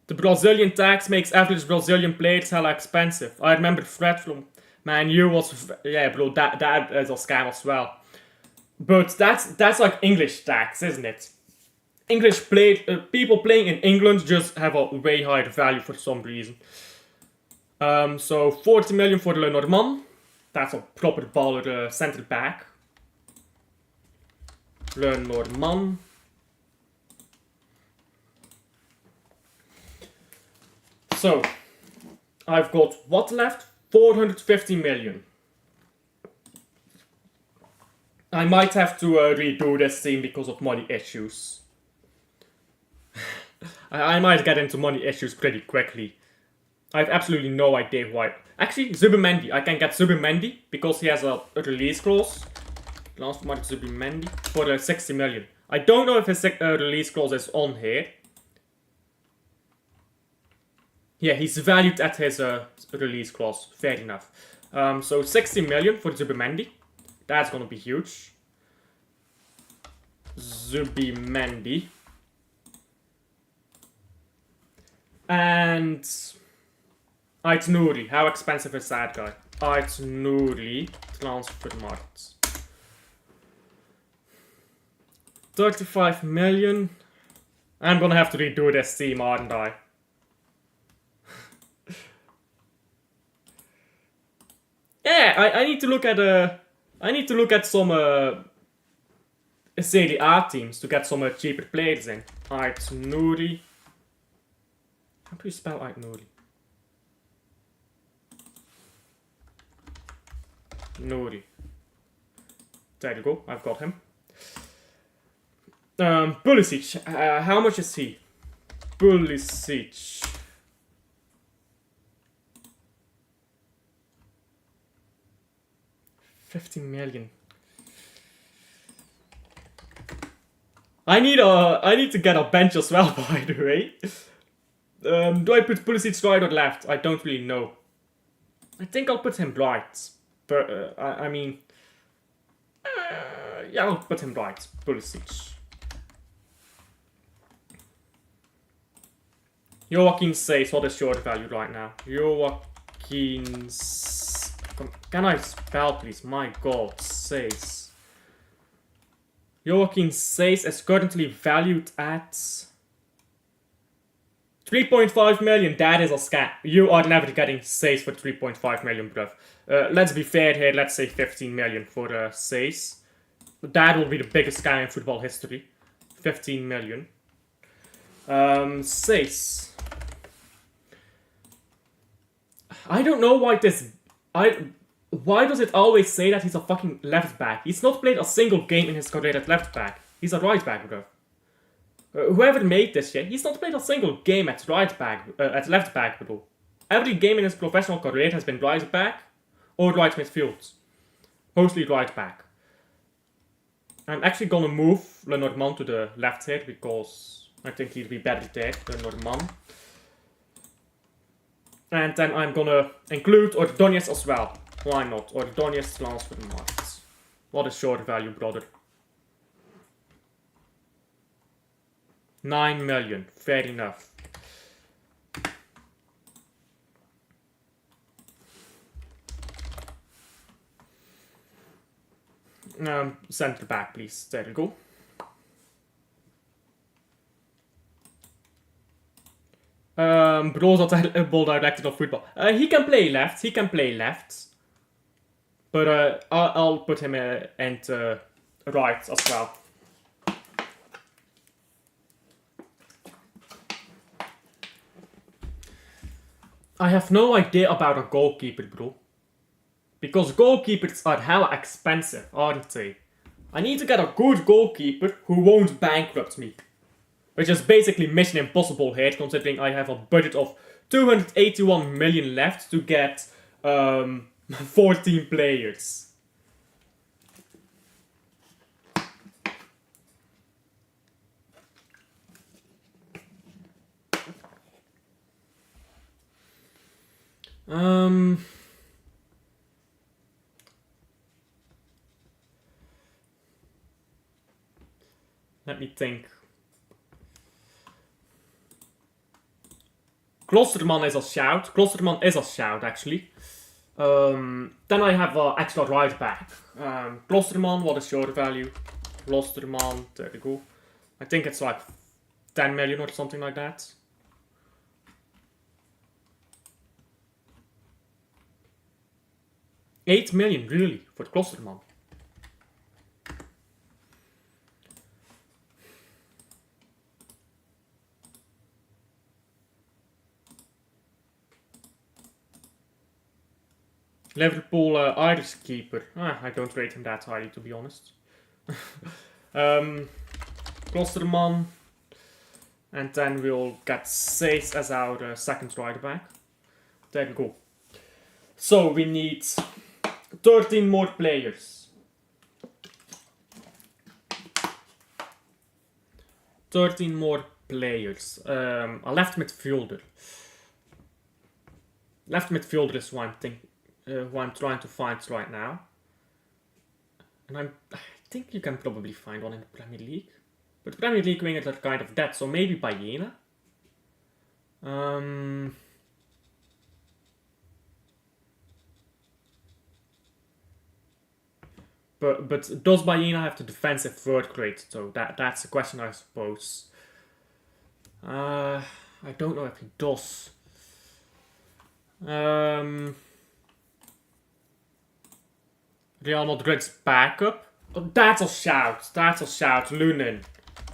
The Brazilian tax makes average Brazilian players hella expensive. I remember Fred from Man U was... Yeah, bro, that is a scam as well. But that's like English tax, isn't it? People playing in England just have a way higher value for some reason. So 40 million for Lenormand. That's a proper baller centre back. Lenormand. So, I've got what left? 450 million. I might have to redo this team because of money issues. I might get into money issues pretty quickly. I have absolutely no idea why. Actually, Zubimendi. I can get Zubimendi because he has a release clause. Last month, Zubimendi for 60 million. I don't know if his release clause is on here. Yeah, he's valued at his release clause. Fair enough. So 60 million for Zubimendi. That's gonna be huge. Zubimendi. And Ait Nouri. How expensive is that guy? Ait Nouri. Transfermarkt. 35 million. I'm gonna have to redo this team, aren't I? Yeah, I need to look at some Serie A teams to get some cheaper players in. Ait Nouri. How do you spell Ait Nouri? Nouri. There you go, I've got him. Pulisic, how much is he? Pulisic. $50 million. I need to get a bench as well, by the way. Do I put Pulisic right or left? I don't really know. I think I'll put him right. But I mean, yeah, I'll put him right. Pulisic. Joaquin says what is short value right now? Joaquin. Can I spell, please? My God, says. Joaquin says is currently valued at 3.5 million. That is a scam. You are never getting says for 3.5 million, bruv. Let's be fair here. Let's say 15 million for says. That will be the biggest scam in football history. 15 million. Says. I don't know why this. Why does it always say that he's a fucking left back? He's not played a single game in his career at left back. He's a right back, bro. Whoever made this shit, he's not played a single game at right back, at left back, bro. Every game in his professional career has been right back or right midfield. Mostly right back. I'm actually gonna move Lenormand to the left here because I think he'd be better there than Lenormand. And then I'm gonna include Ordóñez as well. Why not? Ordóñez Transfermarkt. What is short value, brother? 9 million. Fair enough. Centre back, please. There you go. Bros had ball directed of football. He can play left. He can play left. But I'll put him into right as well. I have no idea about a goalkeeper, bro. Because goalkeepers are hella expensive, aren't they? I need to get a good goalkeeper who won't bankrupt me. Which is basically mission impossible here, considering I have a budget of 281 million left to get 14 players. Let me think. Klosterman is a shout. Klosterman is a shout, actually. Then I have extra right back. Klosterman, what is your value? Klosterman, there you go. I think it's like 10 million or something like that. $8 million, really, for Klosterman. Liverpool Irish keeper. I don't rate him that highly, to be honest. Klosterman. And then we'll get Sace as our second right back. There we go. So we need 13 more players. 13 more players. A left midfielder. Left midfielder is who I'm trying to find right now. And I think you can probably find one in the Premier League. But Premier League wingers are kind of dead, so maybe Baena. But does Baena have the defensive work rate? So that's a question, I suppose. I don't know if he does. Real Madrid's backup. Oh, that's a shout. That's a shout. Lunin.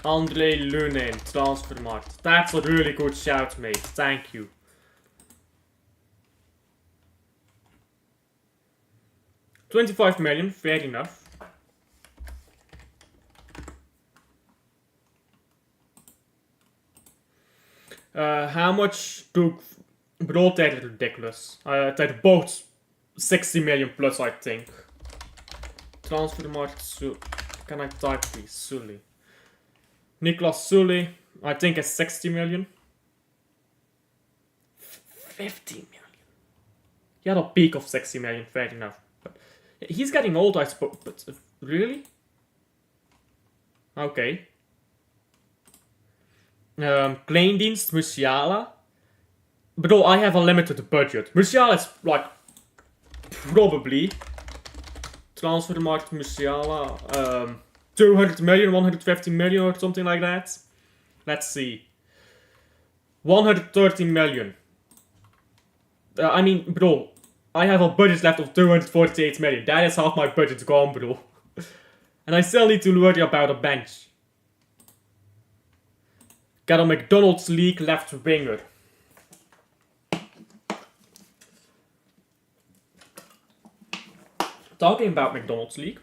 Andre Lunin. Transfermarkt. That's a really good shout, mate. Thank you. $25 million. Fair enough. How much took Bro? That's ridiculous. They're both 60 million plus, I think. Transfermarkt. Can I type these? Sully. Niklas Sully. I think it's 60 million. 50 million. He had a peak of 60 million, fair enough. But he's getting old, I suppose. But really? Okay. Kleindienst, Musiala. Bro, I have a limited budget. Musiala is like probably Transfermarkt Musiala 200 million, 150 million or something like that. Let's see. 130 million. I mean, bro, I have a budget left of 248 million. That is half my budget gone, bro. And I still need to worry about a bench. Got a McDonald's League left winger. Talking about McDonald's League.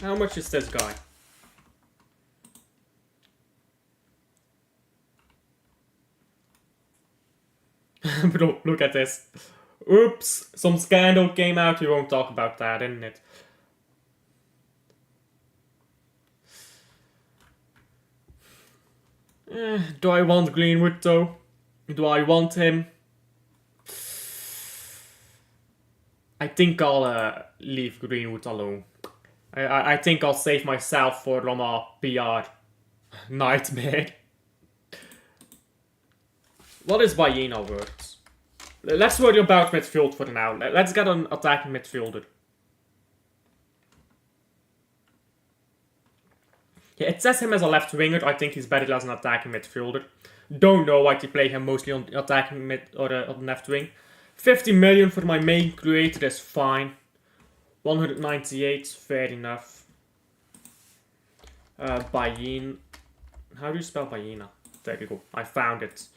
How much is this guy? Bro, look at this. Oops, some scandal came out. You won't talk about that, isn't it? Do I want Greenwood though? Do I want him? I think I'll leave Greenwood alone. I think I'll save myself for a PR nightmare. What is Baena worth? Let's worry about midfield for now. Let's get an attacking midfielder. Yeah, it says him as a left winger. I think he's better as an attacking midfielder. Don't know why they play him mostly on attacking mid or on left wing. 50 million for my main creator is fine. 198, fair enough. Baena. How do you spell Baena? There you go. I found it.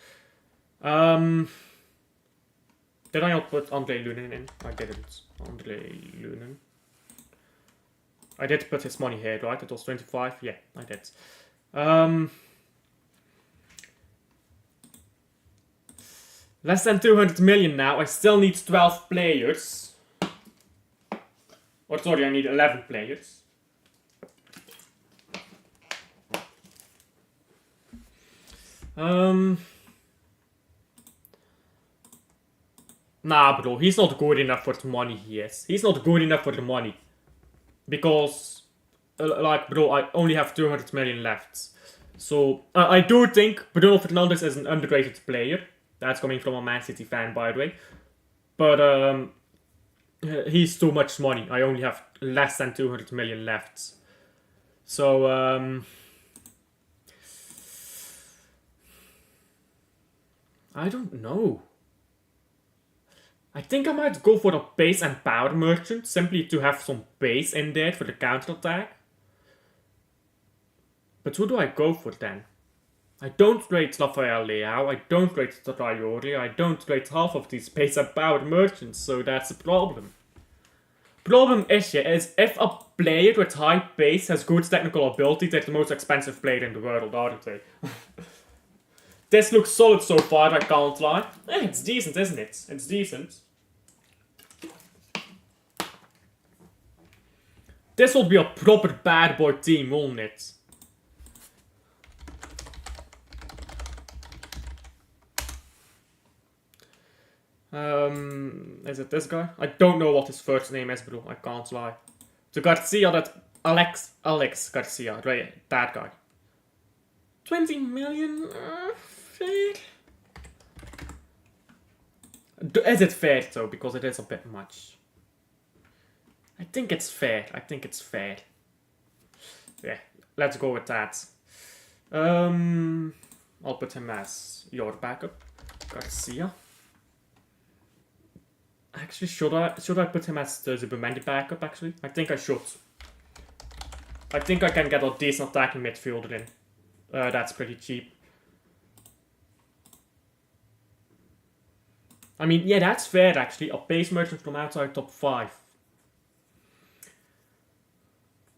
Did I not put Andre Lunin in? I didn't. Andre Lunin. I did put his money here, right? It was 25. Yeah, I did. Less than 200 million now. I still need 12 players. Or sorry, I need 11 players. Nah, bro, he's not good enough for the money he is. He's not good enough for the money. Because, like, bro, I only have 200 million left. So, I do think Bruno Fernandes is an underrated player. That's coming from a Man City fan, by the way. But, he's too much money. I only have less than 200 million left. So, I don't know. I think I might go for a pace and power merchant, simply to have some pace in there for the counter-attack. But who do I go for then? I don't rate Rafael Leao, I don't rate Traore, I don't rate half of these pace and power merchants, so that's a problem. problem is, yeah, is if a player with high base has good technical ability, they're the most expensive player in the world, aren't they? This looks solid so far, I can't lie. It's decent, isn't it? It's decent. This will be a proper bad boy team, won't it? Is it this guy? I don't know what his first name is, bro. I can't lie. The Garcia, that Alex Garcia, right? That guy. 20 million? Fair? Is it fair though? Because it is a bit much. I think it's fair. I think it's fair. Yeah, let's go with that. I'll put him as your backup, Garcia. Actually, should I put him as the Zubimendi backup? Actually, I think I should. I think I can get a decent attacking midfielder in. That's pretty cheap. I mean, yeah, that's fair actually. A base merchant from outside top 5.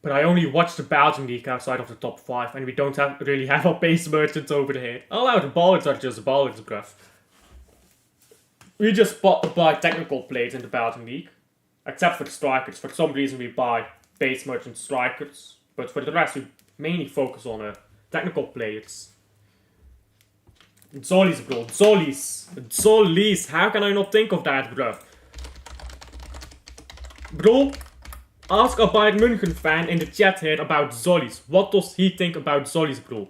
But I only watch the Belgian league outside of the top 5, and we don't really have a base merchant over here. Oh, the ballers are just ballers, bruv. We just buy technical players in the Belgian league. Except for the strikers. For some reason we buy base merchant strikers. But for the rest we mainly focus on technical players. Zollies, bro. Zollies. How can I not think of that, bruv? Bro, ask a Bayern München fan in the chat here about Zollies. What does he think about Zollies, bro?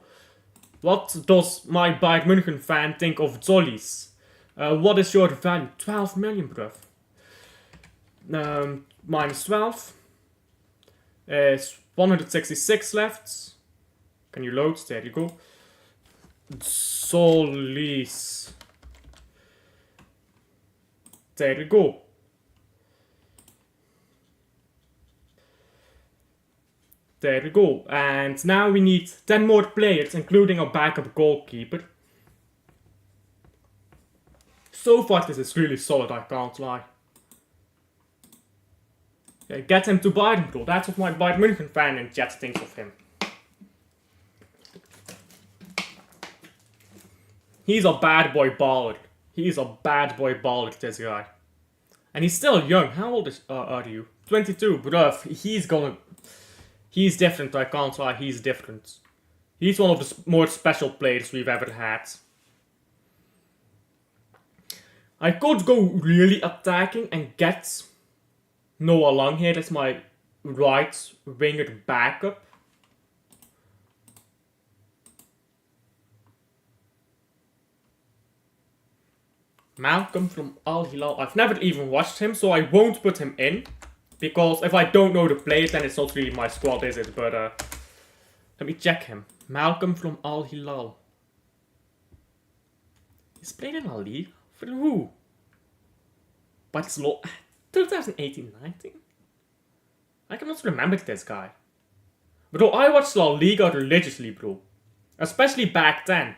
What does my Bayern München fan think of Zollies? What is your value? 12 million, bruv. Minus 12. Is 166 left. Can you load? There you go. Zollies. There you go. There we go. And now we need 10 more players, including a backup goalkeeper. So far this is really solid, I can't lie. Yeah, get him to Bayern, bro. That's what my Bayern München fan in chat thinks of him. He's a bad boy baller. He's a bad boy baller, this guy. And he's still young. How old are you? 22, bruv. He's different, I can't lie. He's different. He's one of the more special players we've ever had. I could go really attacking and get Noah Lang here as my right winger backup. Malcolm from Al Hilal. I've never even watched him, so I won't put him in. Because if I don't know the player, then it's not really my squad, is it? But let me check him. Malcolm from Al Hilal. He's played in a league? For who? Barcelona. 2018-19? I cannot remember this guy. Bro, I watched La Liga religiously, bro. Especially back then.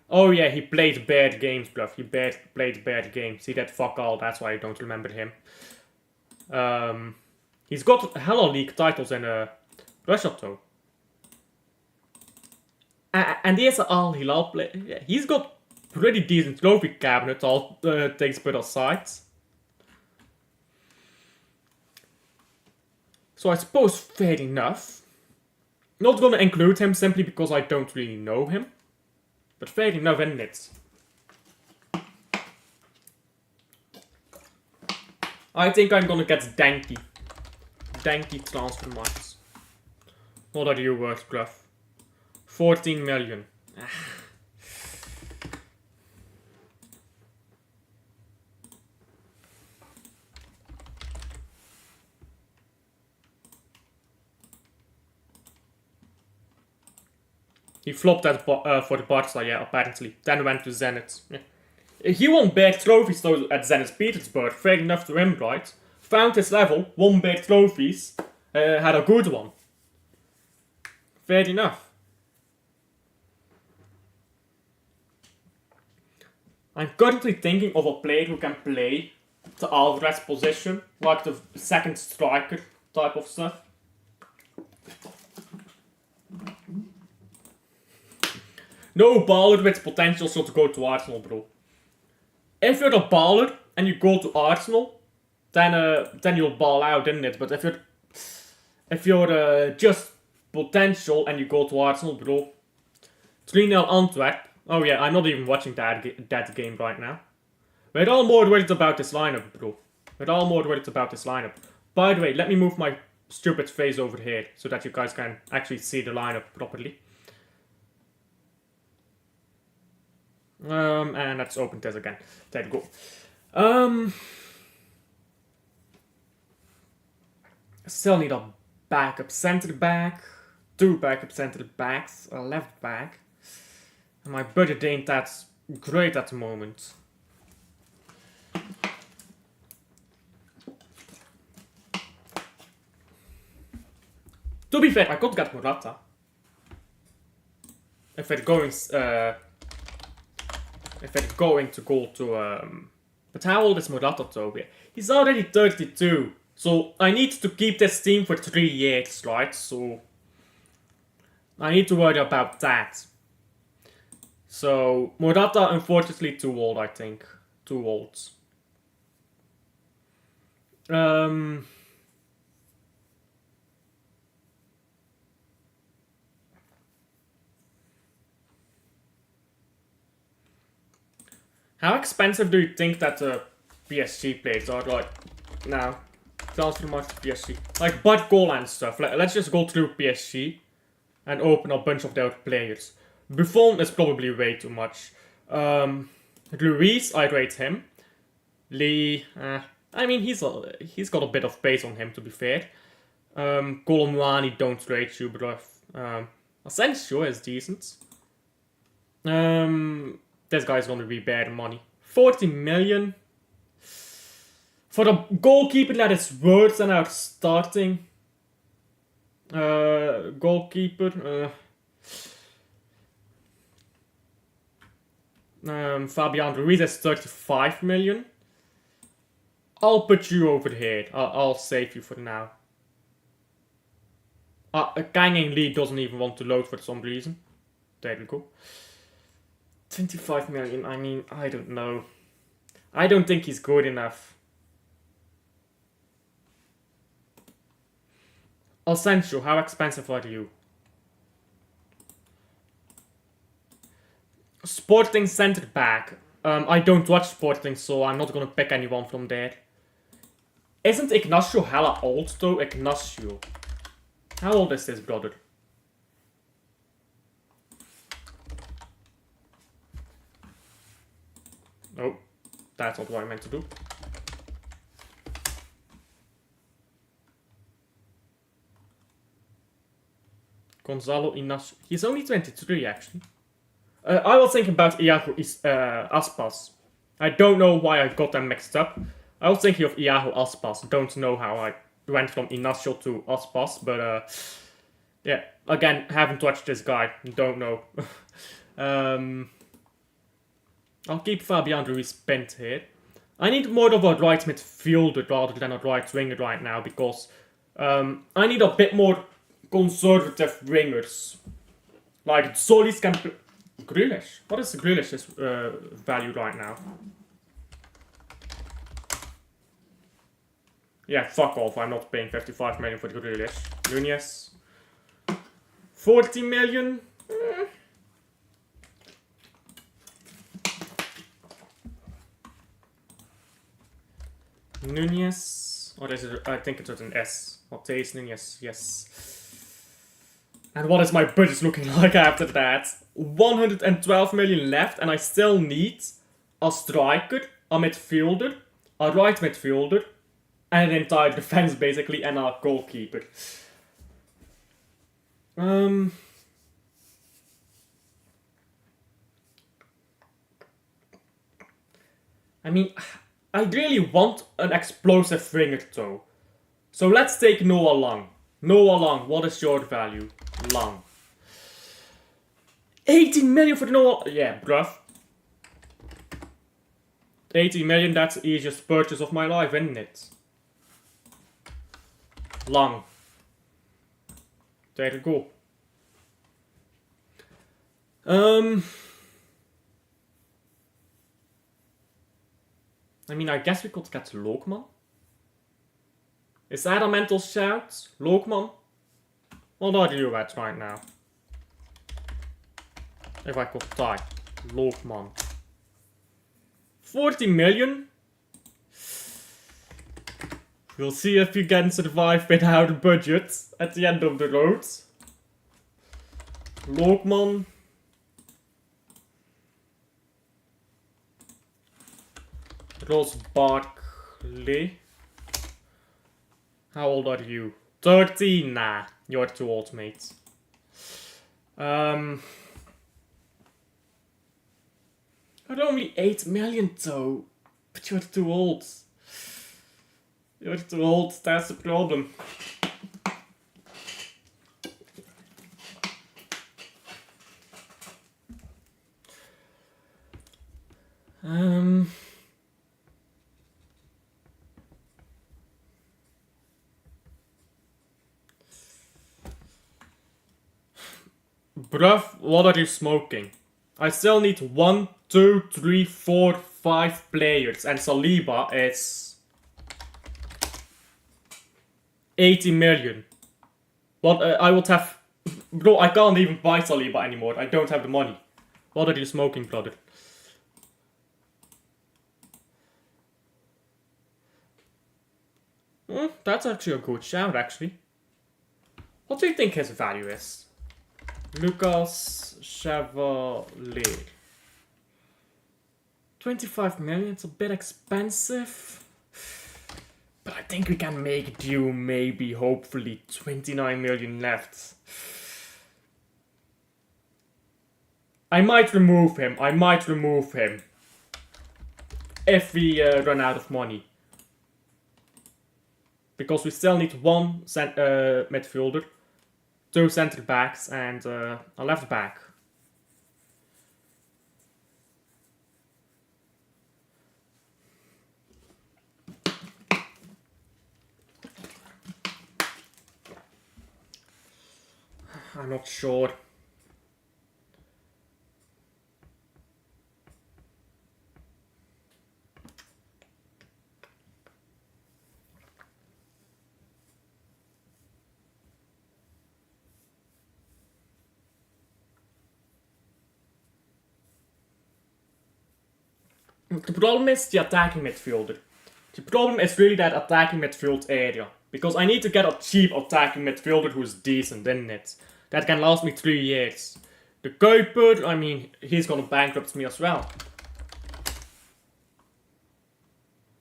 Oh yeah, he played bad games, bluff. He played bad games. He did fuck all, that's why I don't remember him. He's got hella league titles in Russia though. And he has an Al Hilal player. Yeah, he's got pretty decent trophy cabinet, all things put aside. So I suppose fair enough. Not gonna include him simply because I don't really know him. But fair enough, isn't it? I think I'm gonna get Deinze. Deinze transfer marks. What are you worth, bruv? 14 million. He flopped that for the Barca, yeah, apparently. Then went to Zenit. Yeah. He won big trophies though at Zenit Petersburg. Fair enough to him, right? Found his level, won big trophies, had a good one. Fair enough. I'm currently thinking of a player who can play the Alvarez position, like the second striker type of stuff. No baller with potential should go to Arsenal, bro. If you're a baller and you go to Arsenal, then you'll ball out, isn't it? But if you're just potential and you go to Arsenal, bro, 3-0 Antwerp. Oh yeah, I'm not even watching that game right now. We're all more worried about this lineup, bro. We're all more worried about this lineup. By the way, let me move my stupid face over here so that you guys can actually see the lineup properly. And let's open this again. There you go. Still need a backup centre back, 2 backup centre backs, a left back. And my budget ain't that great at the moment. To be fair, I could get Morata. If it's going to go to but how old is Morata though? He's already 32. So I need to keep this team for 3 years, right? So I need to worry about that. So Morata, unfortunately, too old, I think. Too old. How expensive do you think that PSG players are right now? Transfer market PSG. Like Bud Goal and stuff. Let's just go through PSG and open a bunch of their players. Buffon is probably way too much. Luis, I rate him. Lee, I mean he's got a bit of pace on him, to be fair. Colomwani, don't rate you, bro. Asensio is decent. This guy's gonna be bad money. 40 million. For a goalkeeper that is worse than our starting goalkeeper. Fabian Ruiz is 35 million. I'll put you over here. I'll save you for now. Kang Lee doesn't even want to load for some reason. There we go. 25 million, I mean, I don't know. I don't think he's good enough. Asensio, how expensive are you? Sporting centre back. I don't watch Sporting, so I'm not gonna pick anyone from there. Isn't Ignacio hella old though? Ignacio. How old is this brother? Oh, that's not what I meant to do. Gonzalo Ignacio. He's only 23 actually. I was thinking about Iago Aspas. I don't know why I got them mixed up. I was thinking of Iago Aspas. Don't know how I went from Ignacio to Aspas, but yeah. Again, haven't watched this guy. Don't know. I'll keep Fabian Ruiz pinned here. I need more of a right midfielder rather than a right winger right now because I need a bit more conservative wingers. Like Solis can play. Grealish? What is Grealish's value right now? Yeah, fuck off. I'm not paying 55 million for Grealish. Nunez. 40 million? Nunez. Or is it? I think it's with an S. Matthäus Nunez. Yes. And what is my budget looking like after that? 112 million left, and I still need a striker, a midfielder, a right midfielder, and an entire defense basically, and a goalkeeper. I mean, I really want an explosive winger though. So let's take Noah Long. Noah Long, what is your value? Long. 18 million for Noah. Yeah, bruv. 80 million, that's the easiest purchase of my life, isn't it? Long. There you go. I mean, I guess we could get Lookman. Is that a mental shout? Lookman? What are you at right now? If I could type. Lookman. 40 million? We'll see if you can survive without a budget at the end of the road. Lookman. Ross Barkley. How old are you? 13? Nah, you're too old, mate. At only 8 million though. But you're too old. You're too old, that's the problem. Bruv, what are you smoking? I still need 1, 2, 3, 4, 5 players, and Saliba is 80 million. What I would have... Bro, I can't even buy Saliba anymore. I don't have the money. What are you smoking, brother? That's actually a good shout, actually. What do you think his value is? Lucas Chevalier. 25 million, it's a bit expensive. But I think we can make do, maybe, hopefully, 29 million left. I might remove him, if we run out of money. Because we still need one midfielder, 2 centre backs, and a left back. I'm not sure. The problem is the attacking midfielder. The problem is really that attacking midfield area. Because I need to get a cheap attacking midfielder who's decent, isn't it? That can last me 3 years. The Kuiper, I mean, he's gonna bankrupt me as well.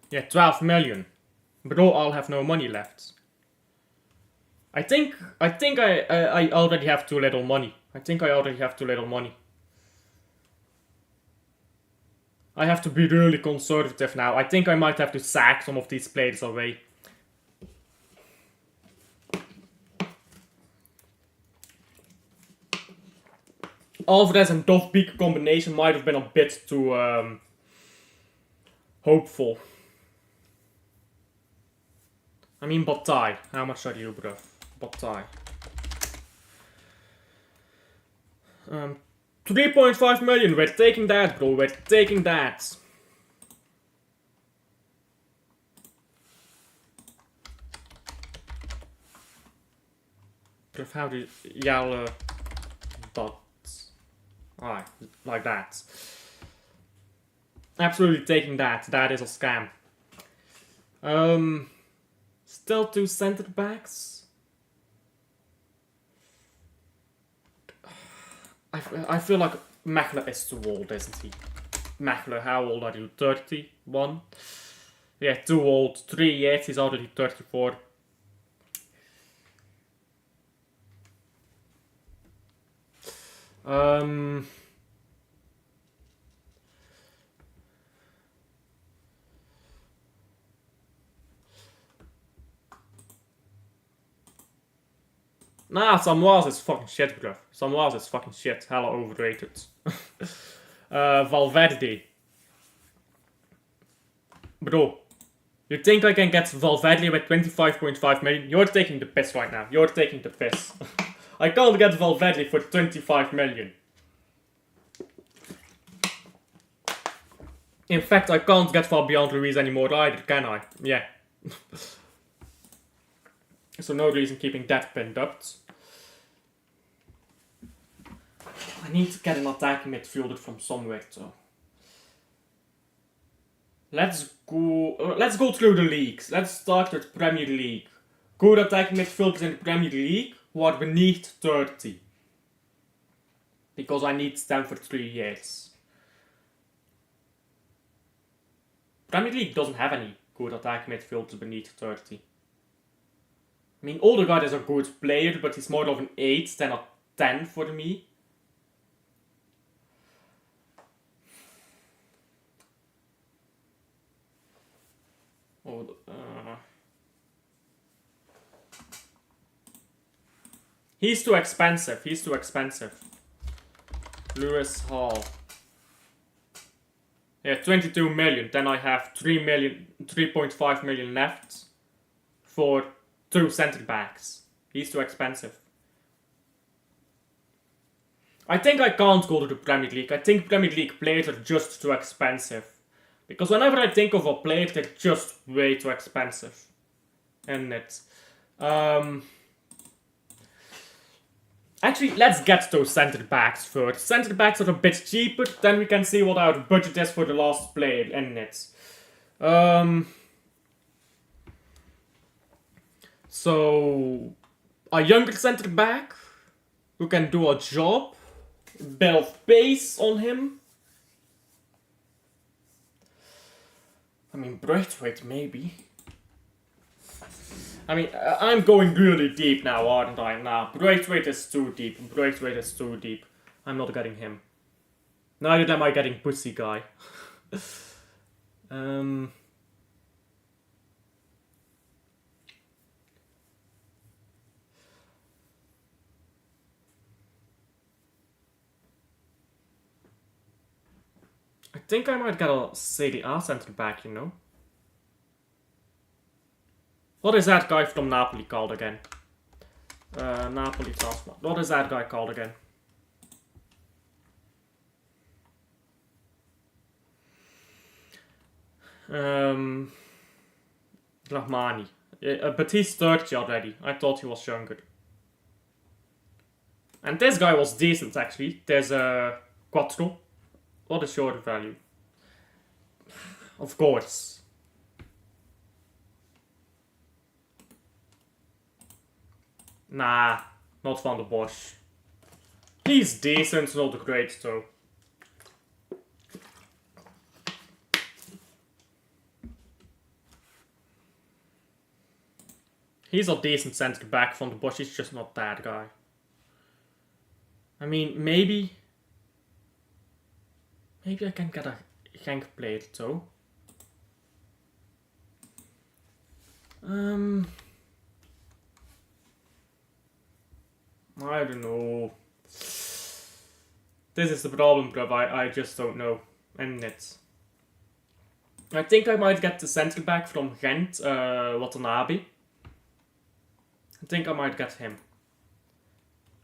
Yeah, 12 million. Bro, I'll have no money left. I think I already have too little money. I have to be really conservative now. I think I might have to sack some of these players away. Alvarez and Dovbeek combination might have been a bit too hopeful. I mean, Bataille. How much are you, bruv? Bataille. 3.5 million. We're taking that, bro. We're taking that. Bruv, how do you yell but? Alright, like that. Absolutely taking that. That is a scam. Still 2 centre backs. I feel like Mechler is too old, isn't he? Mechler, how old are you? 31? Yeah, too old. 3 years, he's already 34. Nah, Samoas is fucking shit, bro. Samoas is fucking shit. Hella overrated. Valverde. Bro, you think I can get Valverde with 25.5 million? You're taking the piss right now. You're taking the piss. I can't get Valverde for 25 million. In fact, I can't get Fabian Ruiz anymore either, can I? Yeah. So no reason keeping that pinned up. I need to get an attacking midfielder from somewhere, so. Let's go through the leagues. Let's start with Premier League. Good attacking midfielders in the Premier League who are beneath 30. Because I need them for 3 years. Premier League doesn't have any good attacking midfielders beneath 30. I mean, Odegaard is a good player, but he's more of an 8 than a 10 for me. He's too expensive. He's too expensive. Lewis Hall. Yeah, 22 million. Then I have 3.5 million left for 2 centre backs. He's too expensive. I think I can't go to the Premier League. I think Premier League players are just too expensive. Because whenever I think of a player, they're just way too expensive. And it's... Actually, let's get those centre backs first. Centre backs are a bit cheaper, then we can see what our budget is for the last player in it. So, a younger centre back who can do a job, bit of pace on him. I mean, Braithwaite maybe. I mean, I'm going really deep now, aren't I? Nah, Braithwaite is too deep. Braithwaite is too deep. I'm not getting him. Neither am I getting Pussy Guy. I think I might get a Serie A centre back, you know? What is that guy from Napoli called again? Napoli transfer. What is that guy called again? Rahmani. But he's 30 already. I thought he was younger. And this guy was decent actually. There's Quattro. What is your value? Of course. Nah, not Van der Bosch. He's decent, not great though. He's a decent centre back. Van der Bosch is just not that guy. I mean, maybe I can get a Genk player though. I don't know. This is the problem, bruv. I just don't know. And it's... I think I might get the centre back from Gent, Watanabe. I think I might get him.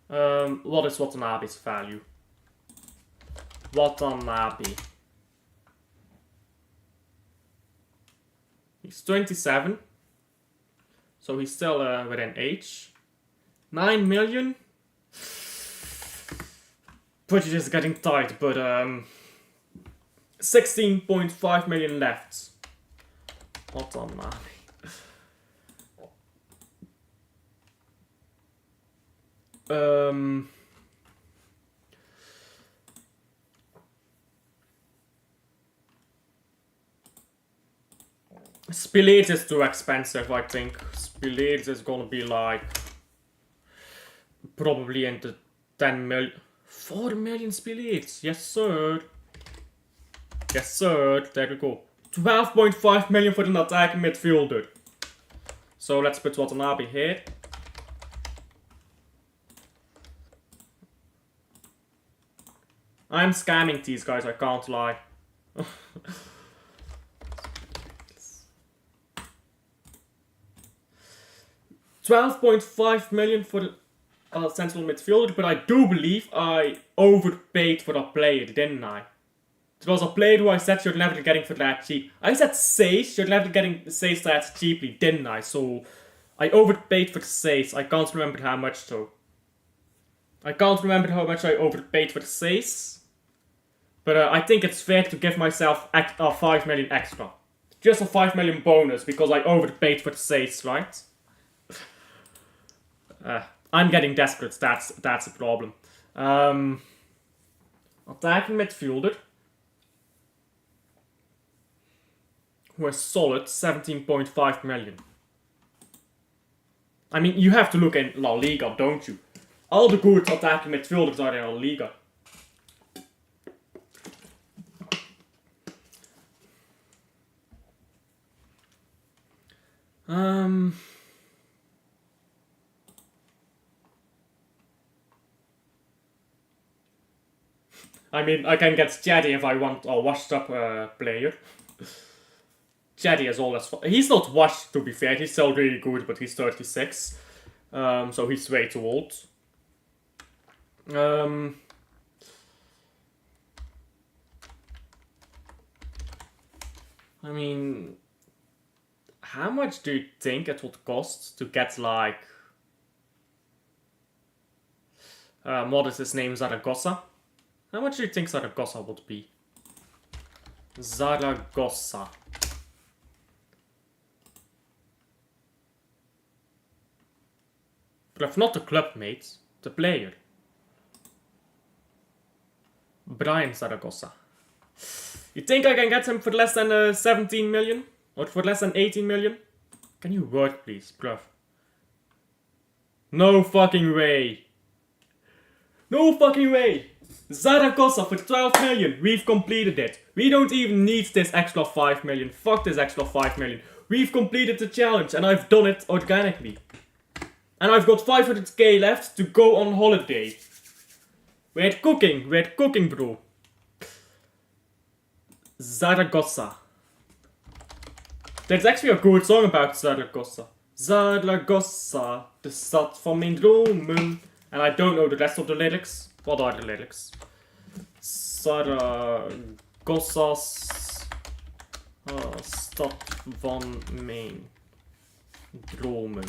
What is Watanabe's value? Watanabe. He's 27. So he's still within age. 9 million? Budget is getting tight, but 16.5 million left. Watanabe. Spillage is too expensive, I think. Spillage is gonna be like probably into 10 million. 4 million Spillage, yes sir. Yes sir, there we go. 12.5 million for an attacking midfielder. So let's put Watanabe here. I'm scamming these guys, I can't lie. 12.5 million for the central midfielder, but I do believe I overpaid for a player, didn't I? It was a player who I said you're never getting for that cheap. I said Sace, you're never getting Sace that cheaply, didn't I? So I overpaid for Sace. I can't remember how much though. I can't remember how much I overpaid for Sace. But I think it's fair to give myself 5 million extra. Just a 5 million bonus because I overpaid for Sace, right? I'm getting desperate, that's a problem. Attacking midfielder. Who is solid 17.5 million. I mean, you have to look in La Liga, don't you? All the good attacking midfielders are in La Liga. I mean, I can get Jaddy if I want a washed up player. Jaddy is always fun. He's not washed, to be fair. He's still really good, but he's 36. So he's way too old. I mean, how much do you think it would cost to get like what is his name, Zaragoza? How much do you think Zaragoza would be? Zaragoza. But if not the club mate, the player. Brian Zaragoza. You think I can get him for less than 17 million? Or for less than 18 million? Can you work, please, bruv? No fucking way. No fucking way. Zaragoza for 12 million. We've completed it. We don't even need this extra 5 million. Fuck this extra 5 million. We've completed the challenge and I've done it organically. And I've got 500k left to go on holiday. We're cooking, bro. Zaragoza. There's actually a good song about Zaragoza. Zaragoza, de stad van mijn dromen. And I don't know the rest of the lyrics. What are the lyrics? Zaragoza's stad van mijn dromen.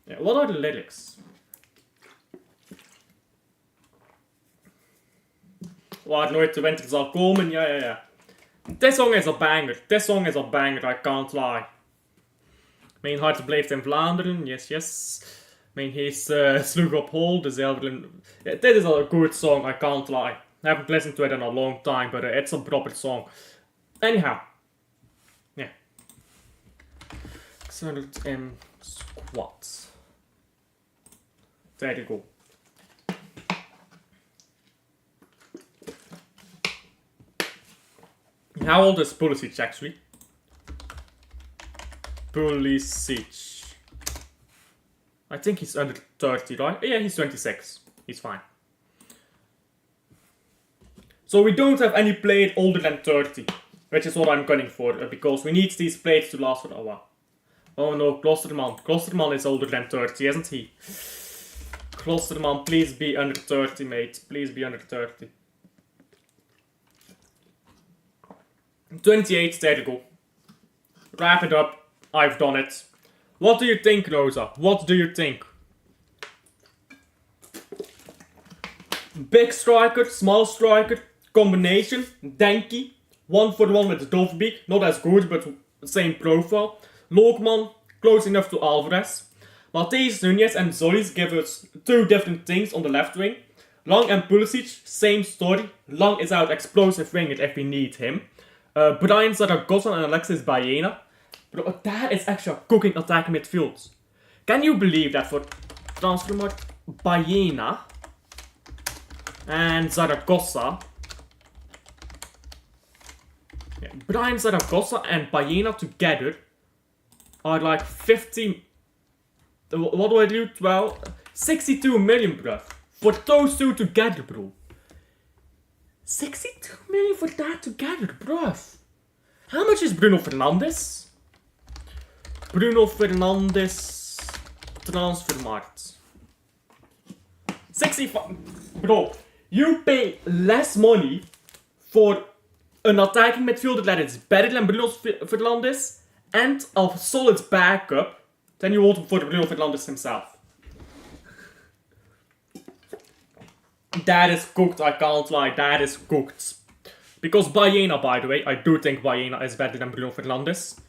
Yeah, what are the lyrics? Waar nooit de winter zal komen, ja. This song is a banger. This song is a banger, I can't lie. Mijn hart blijft in Vlaanderen, yes. Mijn geest sloeg op hol, de zilveren... Yeah, this is a good song, I can't lie. I haven't listened to it in a long time, but it's a proper song. Anyhow. Yeah. 600 in squats. There you go. How old is Pulisic actually? Pulisic. I think he's under 30, right? Yeah, he's 26. He's fine. So we don't have any player older than 30. Which is what I'm gunning for. Because we need these players to last for a while. Oh no, Klosterman. Klosterman is older than 30, isn't he? Klosterman, please be under 30, mate. Please be under 30. 28, there you go. Wrap it up. I've done it. What do you think, Rosa? What do you think? Big striker, small striker, combination, Deinze, 1-for-1 with Dovbeek, not as good, but same profile. Lookman, close enough to Alvarez. Matthijs Nunes and Zolis give us two different things on the left wing. Lang and Pulisic, same story. Lang is our explosive winger if we need him. Brian Zaragoza and Alexis Baena. Bro, that is actually a cooking attack midfield. Can you believe that for Transfermarkt, Baena and Zaragoza? Yeah, Brian Zaragoza and Baena together are like 15... What do I do? 12... 62 million, bruv. For those two together, bro. 62 million for that together, bruv. How much is Bruno Fernandes? Bruno Fernandes transfermarkt. 65. Bro, you pay less money for an attacking midfielder that is better than Bruno Fernandes and a solid backup than you would for Bruno Fernandes himself. That is cooked, I can't lie, that is cooked. Because Baena, by the way, I do think Baena is better than Bruno Fernandes.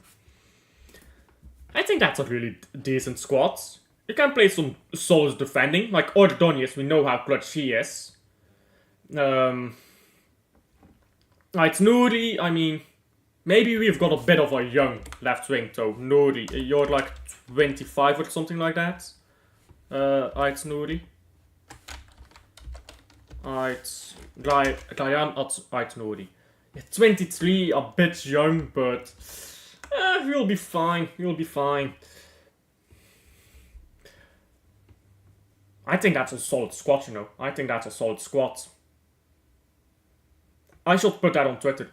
I think that's a really decent squad. You can play some solid defending, like Ordonez, we know how clutch he is. It's Nouri, I mean, maybe we've got a bit of a young left wing though. Nouri, you're like 25 or something like that. It's Nouri. It's Ryan It's Nouri. 23, a bit young, but you'll be fine, you'll be fine. I think that's a solid squad, you know. I think that's a solid squad. I should put that on Twitter.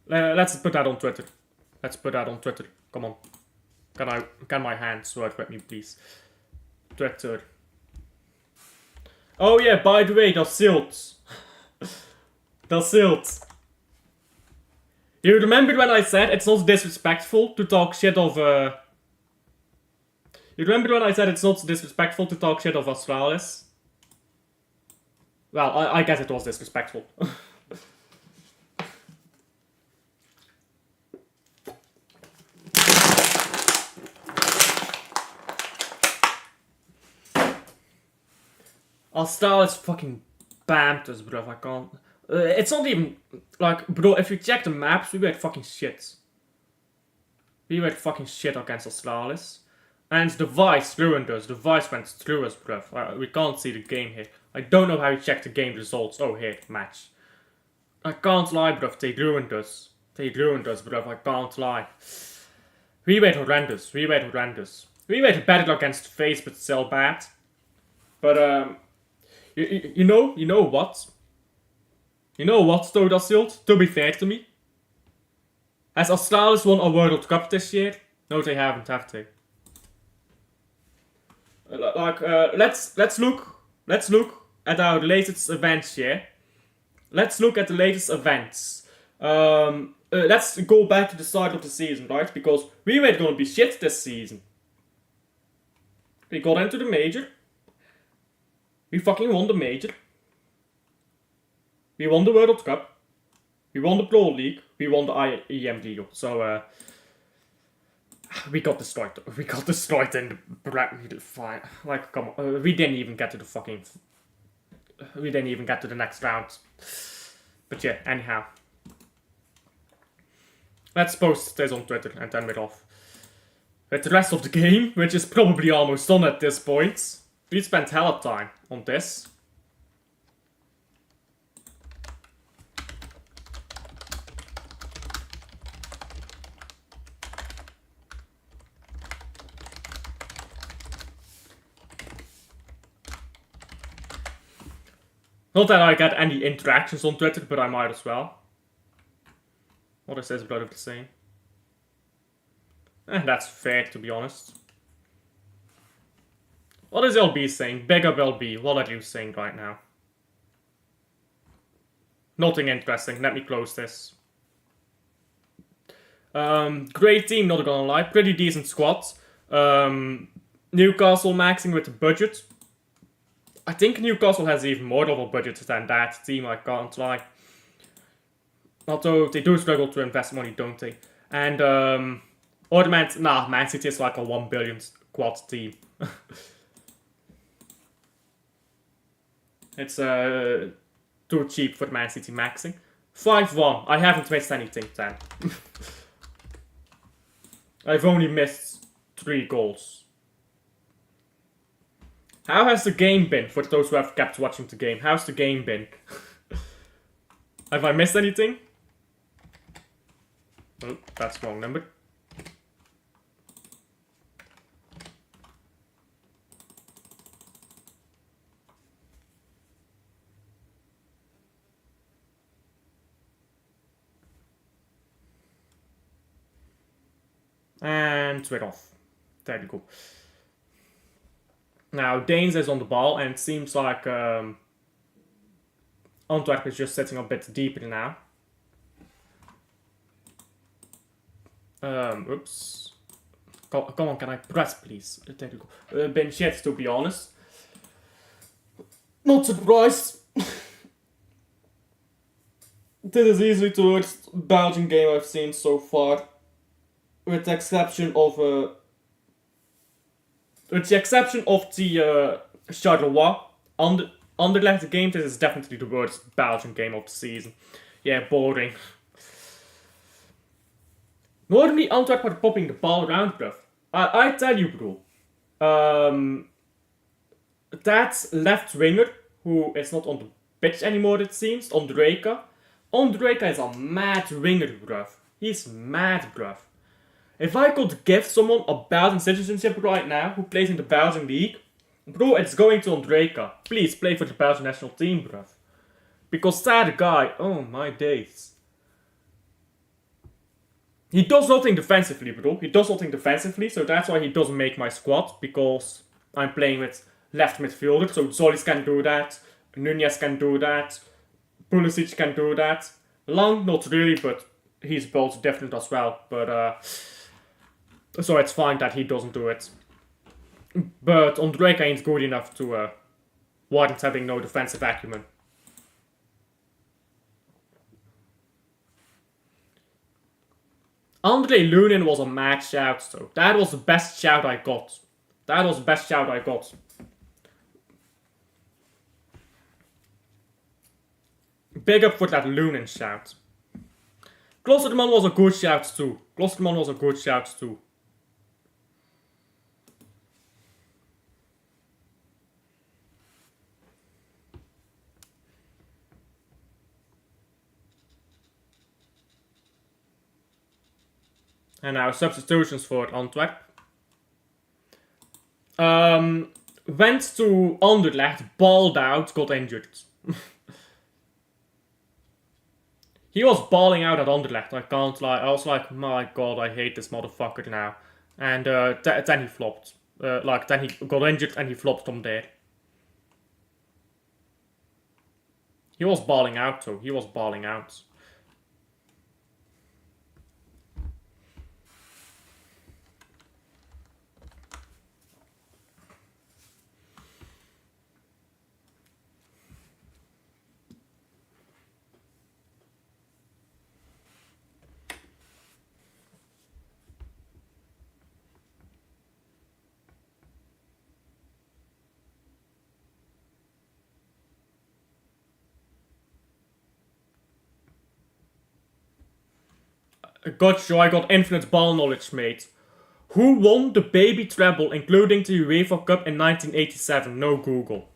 Let's put that on Twitter. Let's put that on Twitter. Come on. Can my hands work with me, please? Twitter. Oh yeah, by the way, dat Silt. Dat Silt. You remember when I said it's not disrespectful to talk shit of You remember when I said it's not disrespectful to talk shit of Australis? Well, I guess it was disrespectful. Australis fucking bammed us, bro. I can't. It's not even like, bro. If you check the maps, we were fucking shit. We were fucking shit against Australis. And the Vice ruined us. The Vice went through us, bruv. We can't see the game here. I don't know how you check the game results. Oh, here, match. I can't lie, bruv. They ruined us. They ruined us, bruv. I can't lie. We were horrendous. We were horrendous. We were better against face, but still bad. But, you know what? You know what, though, Dat Silt? To be fair to me. Has Australis won a World Cup this year? No, they haven't, have they? Let's look at our latest events here. Let's look at the latest events. Let's go back to the start of the season, right? Because we were gonna be shit this season. We got into the major. We fucking won the major. We won the World Cup. We won the Pro League. We won the IEM League. So, we got destroyed. We got destroyed in the fine. Like, come on. We didn't even get to the fucking. We didn't even get to the next round. But yeah, anyhow. Let's post this on Twitter and then we're off. With the rest of the game, which is probably almost done at this point. We spent hell of time on this. Not that I get any interactions on Twitter, but I might as well. What is this brother saying? That's fair, to be honest. What is LB saying? Big up LB, what are you saying right now? Nothing interesting, let me close this. Great team, not gonna lie. Pretty decent squad. Newcastle maxing with the budget. I think Newcastle has even more of a budget than that team, I can't lie. Although they do struggle to invest money, don't they? And, or Man City is like a 1 billion squad team. It's too cheap for Man City maxing. 5-1. I haven't missed anything then. I've only missed 3 goals. How has the game been, for those who have kept watching the game? How's the game been? Have I missed anything? Oh, that's the wrong number. And we're off. There you go. Now, Deinze is on the ball, and it seems like Antwerp is just sitting a bit deeper now. Oops. Come on, can I press, please? There you go. Been shit, to be honest. Not surprised. This is easily the worst Belgian game I've seen so far. With the exception of the Charleroi Anderlecht game, this is definitely the worst Belgian game of the season. Yeah, boring. Normally Antwerp are popping the ball around, bruv. I tell you, bro. That left winger, who is not on the pitch anymore, it seems, Ondrejka. Ondrejka is a mad winger, bruv. He's mad, bruv. If I could give someone a Belgian citizenship right now who plays in the Belgian league, bro, it's going to Ondrejka. Please play for the Belgian national team, bruv. Because that guy, oh my days. He does nothing defensively, bro. He does nothing defensively, so that's why he doesn't make my squad, because I'm playing with left midfielder, so Zolis can do that, Nunez can do that, Pulisic can do that. Lang, not really, but he's both different as well, but so it's fine that he doesn't do it. But Ondrejka ain't good enough to warrant having no defensive acumen. Andre Lunin was a mad shout, though. That was the best shout I got. Big up for that Lunin shout. Klosterman was a good shout too. And now substitutions for Antwerp. Went to Anderlecht, balled out, got injured. He was balling out at Anderlecht, I can't lie. I was like, my god, I hate this motherfucker now. And then he flopped. Then he got injured and he flopped from there. He was balling out though, Gotcha, I got infinite ball knowledge, mate. Who won the baby treble, including the UEFA Cup in 1987? No Google.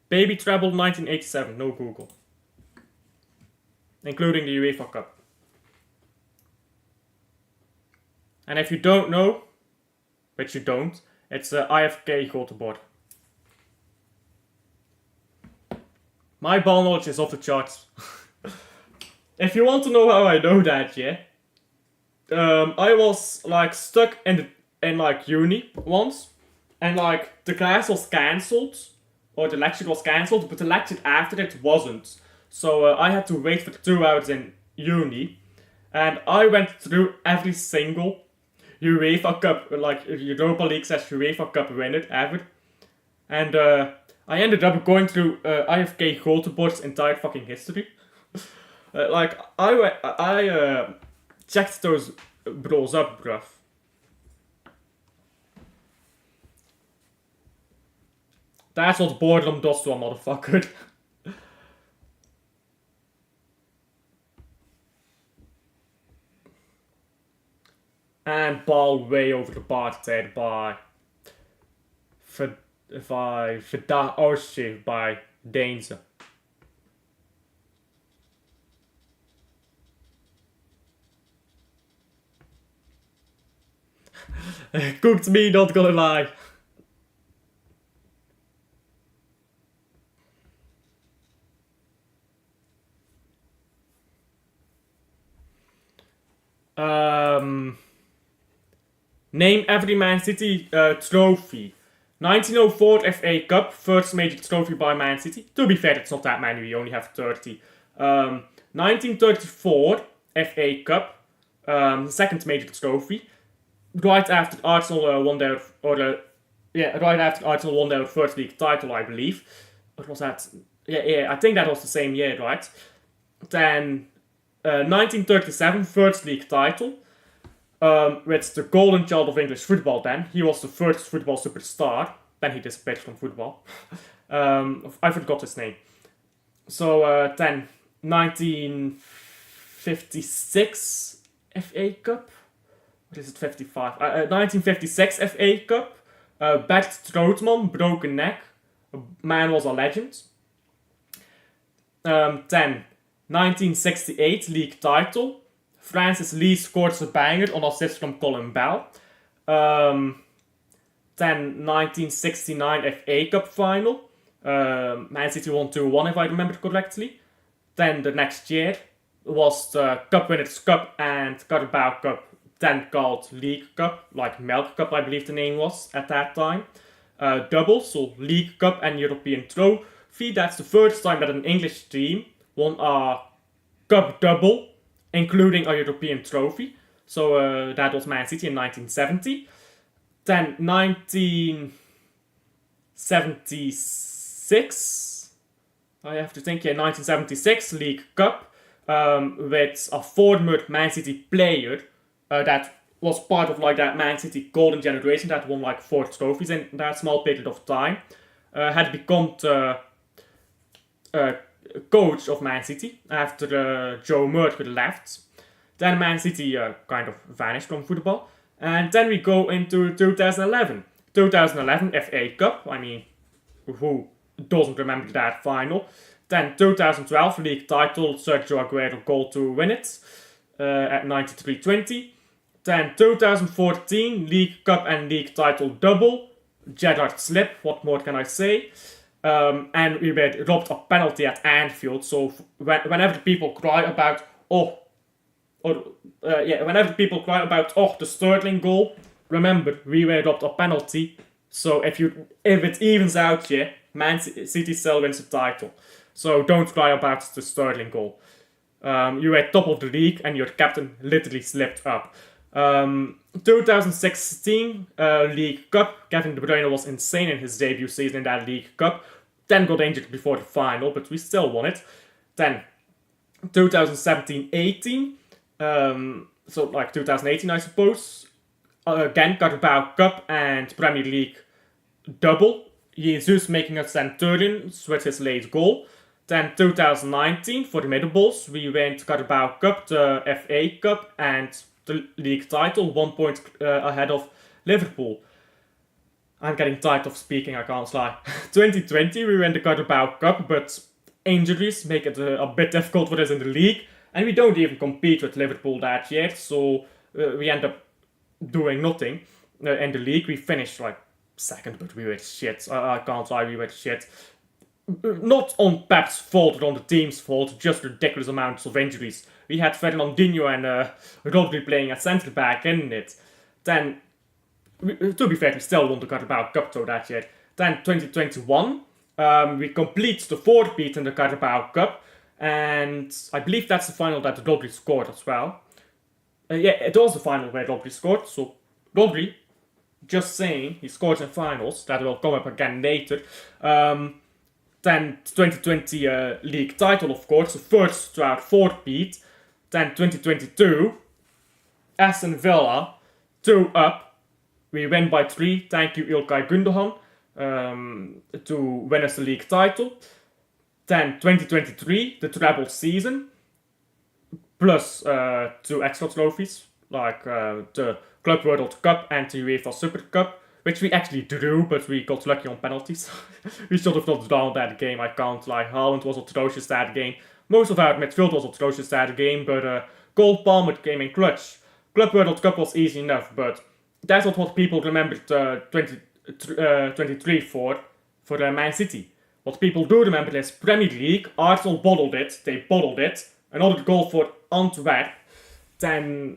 Baby treble 1987, no Google. Including the UEFA Cup. And if you don't know, which you don't, it's IFK Gothenburg. My ball knowledge is off the charts. If you want to know how I know that, yeah, I was like stuck in uni once, and like the class was cancelled, or the lecture was cancelled, but the lecture after it wasn't. So I had to wait for 2 hours in uni, and I went through every single UEFA Cup, like Europa League / UEFA Cup winner ever, and I ended up going through IFK Gothenburg's entire fucking history. I checked those bros up, bruv. That's what boredom does to a motherfucker. And ball way over the bar there by by Deinze. Cooked me, not gonna lie. Name every Man City trophy. 1904 FA Cup, first major trophy by Man City. To be fair, it's not that many, we only have 30. 1934 FA Cup, second major trophy. Right after Arsenal won their, right after Arsenal won their first league title, I believe. What was that? Yeah, I think that was the same year, right? Then 1937 first league title. With the golden child of English football then. He was the first football superstar. Then he disappeared from football. I forgot his name. So then 1956 FA Cup. What is it, 55? 1956 FA Cup. Bert Strootman, broken neck. Man was a legend. Then 1968 league title. Francis Lee scores a banger on assist from Colin Bell. Then 1969 FA Cup final. Man City won 2-1 if I remember correctly. Then the next year was the Cup Winners' Cup and Carabao Cup, then called League Cup, like Milk Cup I believe the name was at that time. Double, so League Cup and European Trophy. That's the first time that an English team won a Cup double, including a European trophy. So that was Man City in 1970. Then 1976, I have to think, 1976 League Cup, with a former Man City player that was part of like that Man City golden generation that won like 4 trophies in that small period of time. Had become the coach of Man City after Joe Murphy left. Then Man City kind of vanished from football. And then we go into 2011. 2011 FA Cup. I mean, who doesn't remember that final? Then 2012 league title, Sergio Aguero goal to win it at 93-20. Then 2014 League Cup and league title double. Gerrard slip, what more can I say? And we were robbed a penalty at Anfield. So whenever people cry about whenever people cry about the Sterling goal, remember we were robbed a penalty. So if it evens out here, Man City still wins the title. So don't cry about the Sterling goal. You were top of the league and your captain literally slipped up. 2016 League Cup. Kevin De Bruyne was insane in his debut season in that League Cup. Then got injured before the final, but we still won it. Then 2017-18, so like 2018 I suppose. Again, Carabao Cup and Premier League double. Jesus making a centurion with his late goal. Then 2019 for the Middelbols, we went Carabao Cup, the FA Cup and the league title, 1 point ahead of Liverpool. I'm getting tired of speaking, I can't lie. 2020 we win the Carabao Cup, but injuries make it a bit difficult for us in the league. And we don't even compete with Liverpool that year, so we end up doing nothing in the league. We finished like second, but we were shit. I can't lie, we were shit. Not on Pep's fault or on the team's fault, just ridiculous amounts of injuries. We had Fernandinho and Rodri playing at centre back in it. Then, to be fair, we still won the Carabao Cup though that year. Then 2021, we complete the 4-peat in the Carabao Cup, and I believe that's the final that Rodri scored as well. It was the final where Rodri scored, so Rodri, just saying, he scores in finals, that will come up again later. Then 2020 league title, of course, the first throughout 4-peat. Then 2022, Aston Villa, 2 up. We win by 3, thank you Ilkay Gundogan, to win us the league title. Then 2023, the treble season, plus 2 extra trophies, like the Club World Cup and the UEFA Super Cup, which we actually drew, but we got lucky on penalties. We should have not drawn that game, I can't lie. Haaland was atrocious that game. Most of our midfield was atrocious that game, but Cole Palmer came in clutch. Club World Cup was easy enough, but that's not what people remembered 23 for Man City. What people do remember is Premier League, Arsenal bottled it, they bottled it. Another goal for Antwerp. Then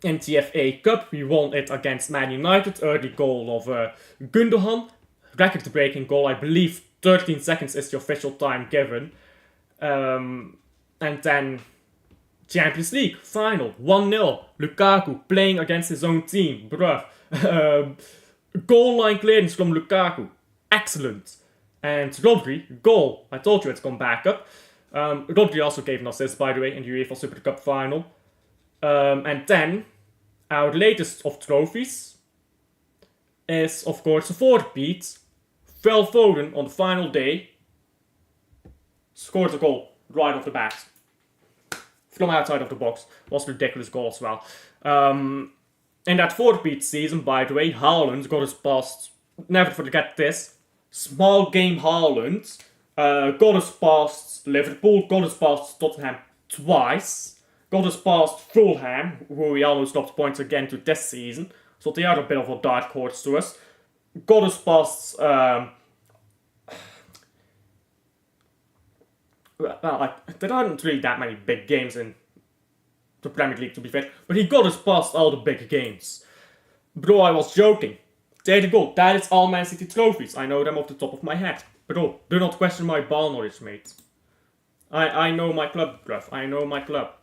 In the FA Cup, we won it against Man United. Early goal of Gundogan. Record-breaking goal, I believe 13 seconds is the official time given. And then Champions League final, 1-0. Lukaku playing against his own team. Bruh. Goal line clearance from Lukaku. Excellent. And Rodri, goal. I told you it's gone back up. Rodri also gave an assist, by the way, in the UEFA Super Cup final. And then, our latest of trophies is, of course, a fourth-beat. Phil Foden on the final day scored a goal right off the bat. From outside of the box. Was a ridiculous goal as well. In that fourth-beat season, by the way, Haaland got us past, never forget this, small game Haaland got us past Liverpool, got us past Tottenham twice, got us past Fulham, who we almost dropped points again to this season, so they are a bit of a dark horse to us, got us past, well, there aren't really that many big games in the Premier League, to be fair, but he got us past all the big games. Bro, I was joking. There you go, that is all Man City trophies. I know them off the top of my head. Bro, do not question my ball knowledge, mate. I know my club, bruv. I know my club.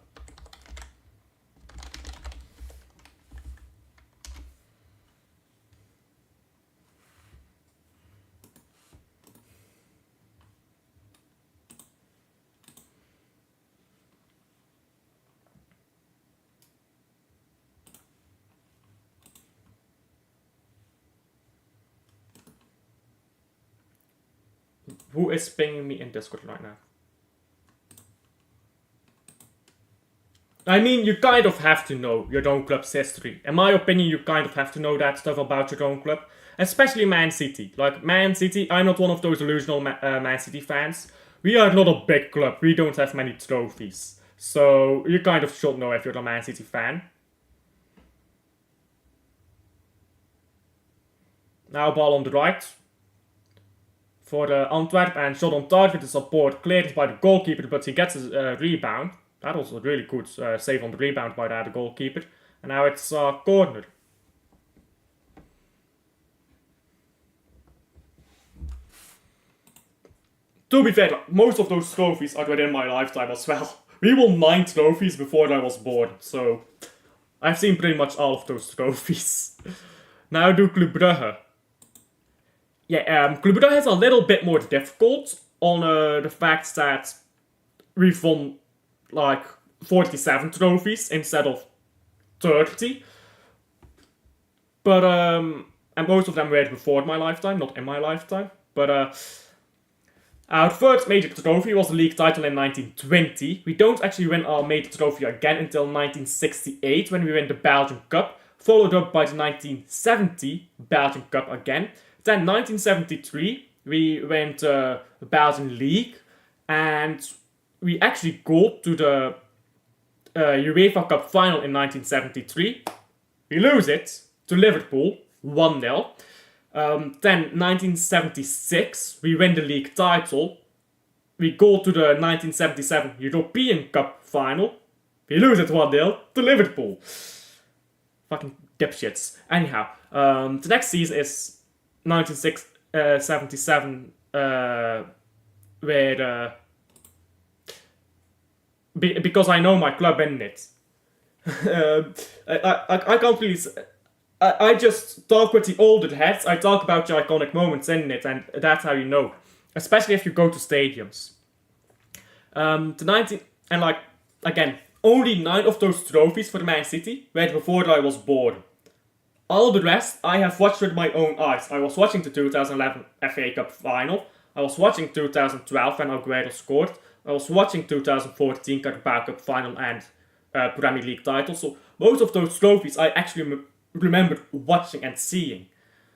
Who is pinging me in Discord right now? I mean, you kind of have to know your own club's history. In my opinion, you kind of have to know that stuff about your own club. Especially Man City. Like, Man City, I'm not one of those delusional Man City fans. We are not a big club. We don't have many trophies. So, you kind of should know if you're a Man City fan. Now, ball on the right. For Antwerp, and shot on target, the support cleared by the goalkeeper, but he gets a rebound. That was a really good save on the rebound by the goalkeeper. And now it's a corner. To be fair, most of those trophies are within my lifetime as well. We won 9 trophies before I was born, so I've seen pretty much all of those trophies. Now do Club Brugge. Yeah, Club Brugge is a little bit more difficult on the fact that we've won like 47 trophies instead of 30. But, and most of them were before my lifetime, not in my lifetime. But, our first major trophy was the league title in 1920. We don't actually win our major trophy again until 1968 when we win the Belgian Cup, followed up by the 1970 Belgian Cup again. Then 1973, we went the Belgian League, and we actually go to the UEFA Cup final in 1973. We lose it to Liverpool, 1-0. Then 1976, we win the league title. We go to the 1977 European Cup final. We lose it 1-0 to Liverpool. Fucking dipshits. Anyhow, the next season is 1977, where because I know my club in it. I can't really. I just talk with the older heads. I talk about the iconic moments in it, and that's how you know. Especially if you go to stadiums. Again, only 9 of those trophies for Man City were before I was born. All the rest, I have watched with my own eyes. I was watching the 2011 FA Cup final. I was watching 2012 when Aguero scored. I was watching 2014 Carabao Cup final and Premier League title. So most of those trophies I actually remember watching and seeing.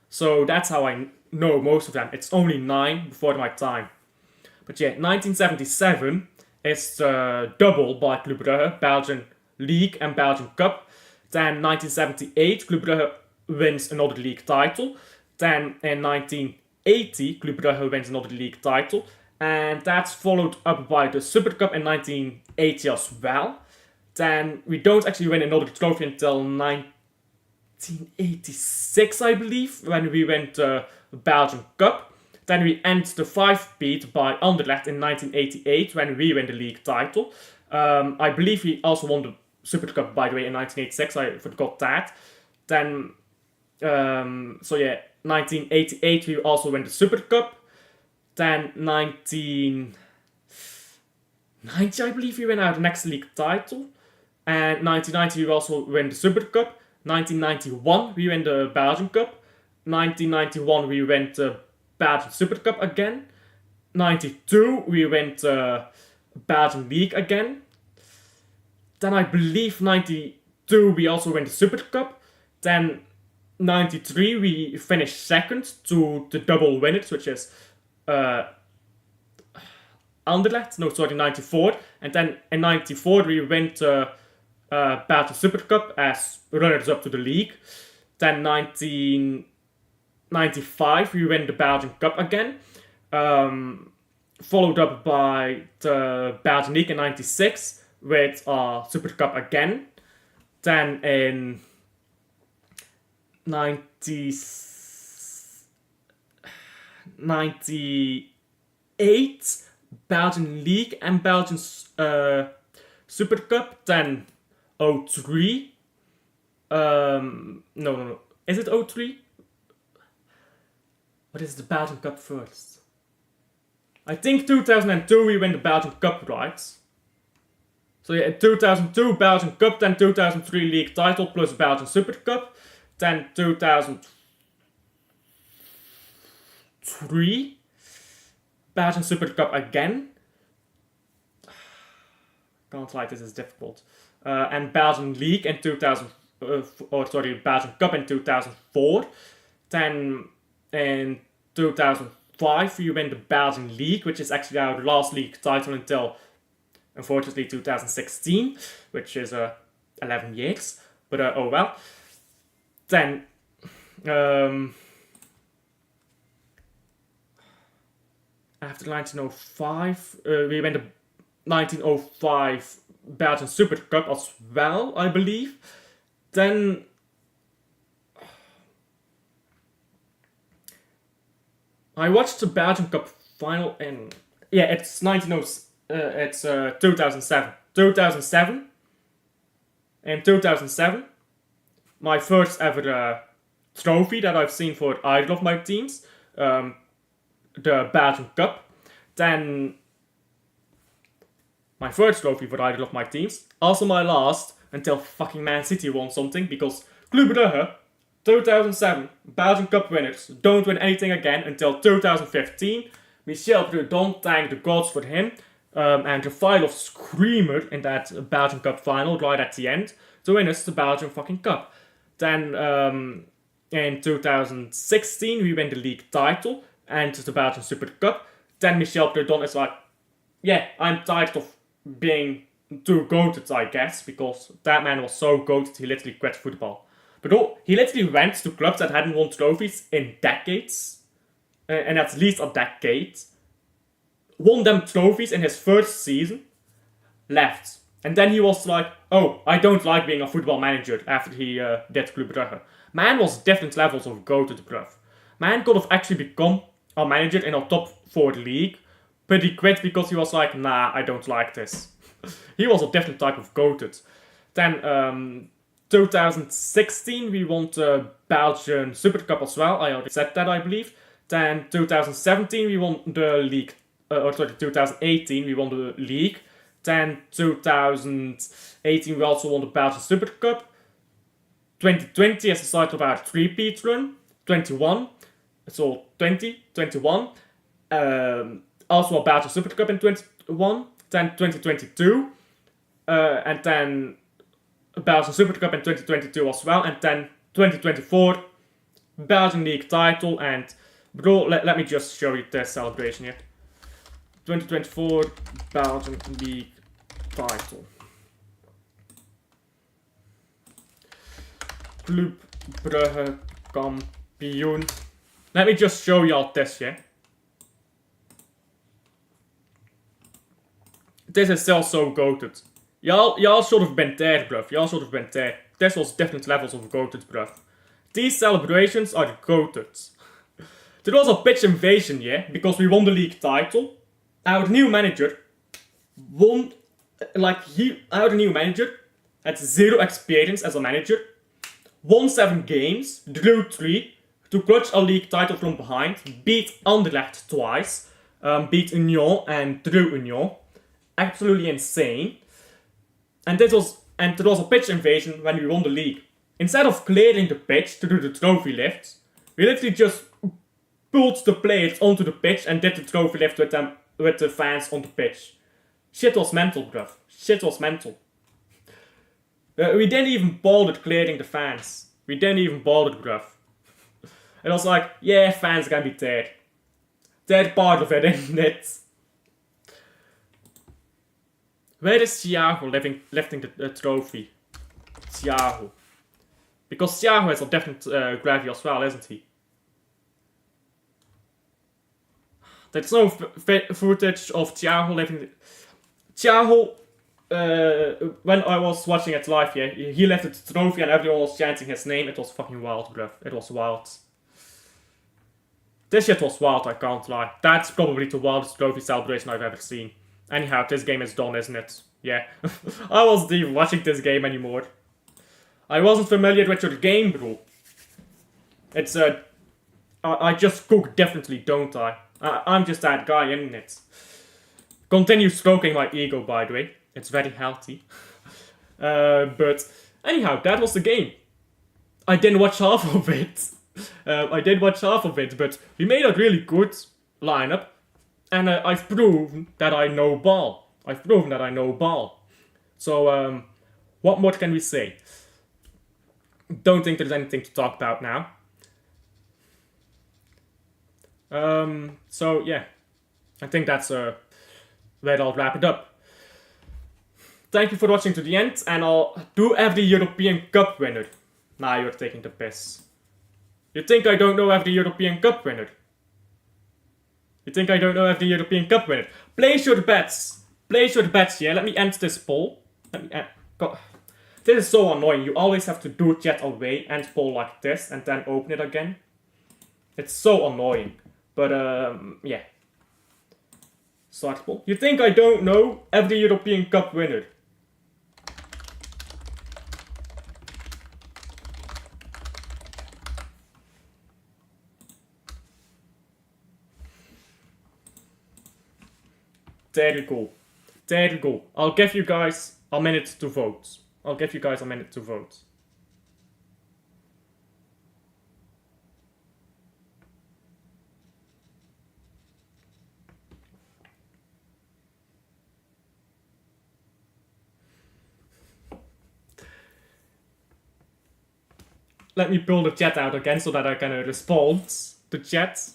So that's how I know most of them. It's only 9 before my time. But yeah, 1977 is double by Club Brugge, Belgian League and Belgian Cup. Then 1978, Club Brugge wins another league title. Then in 1980, Club Brugge wins another league title. And that's followed up by the Super Cup in 1980 as well. Then we don't actually win another trophy until 1986, I believe, when we went the Belgian Cup. Then we end the 5-peat by Anderlecht in 1988, when we win the league title. I believe we also won the Super Cup, by the way, in 1986. I forgot that. Then, 1988 we also win the Super Cup. Then 1990, I believe we win our next league title. And 1990 we also win the Super Cup. 1991 we win the Belgian Cup. 1991 we win the Belgian Super Cup again. 92 we win the Belgian League again. Then I believe 92 we also win the Super Cup. Then 93 we finish second to the double winners, which is Anderlecht. No, sorry, 94. And then in 94 we win the Belgian Super Cup as runners-up to the league. Then 1995 we win the Belgian Cup again. Followed up by the Belgian League in 96 with our Super Cup again. Then in 98 Belgian League and Belgian Super Cup. Then 03. No. Is it 03? What is the Belgian Cup first? I think 2002 we win the Belgian Cup, right? So yeah, 2002 Belgian Cup, then 2003 league title plus Belgian Super Cup, then 2003 Belgian Super Cup again. Can't lie, this is difficult. And Belgian League in Belgian Cup in 2004. Then in 2005 we win the Belgian League, which is actually our last league title until, unfortunately, 2016, which is 11 years. But oh well. Then after 1905 we win the 1905 Belgian Super Cup as well, I believe. Then I watched the Belgian Cup final in it's 2007. 2007. In 2007, my first ever trophy that I've seen for either of my teams, the Belgian Cup. Then my first trophy for either of my teams. Also my last, until fucking Man City won something, because Club Brugge, 2007, Belgian Cup winners, don't win anything again until 2015. Michel Prudhomme, thank the gods for him, and the final of Screamer in that Belgian Cup final right at the end to win us the Belgian fucking Cup. Then in 2016 we win the league title and the Belgian Super Cup. Then Michel Prudhomme is like, yeah, I'm tired of being too goated, I guess, because that man was so goated he literally quit football. But he literally went to clubs that hadn't won trophies in decades, and at least a decade, won them trophies in his first season, left. And then he was like, oh, I don't like being a football manager after he did Club Brugge. Man was different levels of goated, bruv. Man could have actually become a manager in a top 4 league, but he quit because he was like, nah, I don't like this. He was a different type of goated. Then 2016 we won the Belgian Super Cup as well. I already said that, I believe. Then 2017 we won the league. 2018 we won the league. Then 2018 we also won the Belgian Super Cup. 2020 is the start of our 3-peat run. 21. So 21. Also a Belgian Super Cup in 21. Then 2022. And then a Belgian Super Cup in 2022 as well. And then 2024 Belgian League title. And bro, let me just show you this celebration here. 2024 Belgian League title. Club Brugge kampioen. Let me just show y'all this, yeah. This is still so goated. Y'all should have been there, bruv. Y'all should have been there. This was different levels of goated, bruv. These celebrations are goated. There was a pitch invasion, yeah, because we won the league title. Our new manager won, our new manager had 0 experience as a manager, won 7 games, drew 3, to clutch a league title from behind, beat Anderlecht twice, beat Union and drew Union. Absolutely insane. And there was a pitch invasion when we won the league. Instead of clearing the pitch to do the trophy lift, we literally just pulled the players onto the pitch and did the trophy lift with the fans on the pitch. Shit was mental, bruv. Shit was mental. We didn't even bother clearing the fans. We didn't even bother, bruv. It was like, yeah, fans are gonna be there. They're part of it, isn't it? Where is Thiago lifting the trophy? Thiago. Because Thiago has a different gravity as well, isn't he? There's no footage of Thiago lifting. Thiago, when I was watching it live, yeah, he lifted the trophy and everyone was chanting his name. It was fucking wild, bruv. It was wild. This shit was wild, I can't lie. That's probably the wildest trophy celebration I've ever seen. Anyhow, this game is done, isn't it? Yeah. I wasn't even watching this game anymore. I wasn't familiar with your game, bro. It's I just cook differently, don't I? I'm just that guy, isn't it? Continue stroking my ego, by the way. It's very healthy. But anyhow, that was the game. I didn't watch half of it. I did watch half of it, but we made a really good lineup. And I've proven that I know ball. I've proven that I know ball. So, what more can we say? Don't think there's anything to talk about now. So yeah. I think that's where I'll wrap it up. Thank you for watching to the end, and I'll do every European Cup winner. Nah, you're taking the piss. You think I don't know every European Cup winner? You think I don't know every European Cup winner? Place your bets. Place your bets, yeah? Let me end this poll. God. This is so annoying. You always have to do chat away, end poll like this, and then open it again. It's so annoying. But, yeah. Start poll. You think I don't know every European Cup winner? There you go. There you go. I'll give you guys a minute to vote. I'll give you guys a minute to vote. Let me pull the chat out again so that I can respond to chat.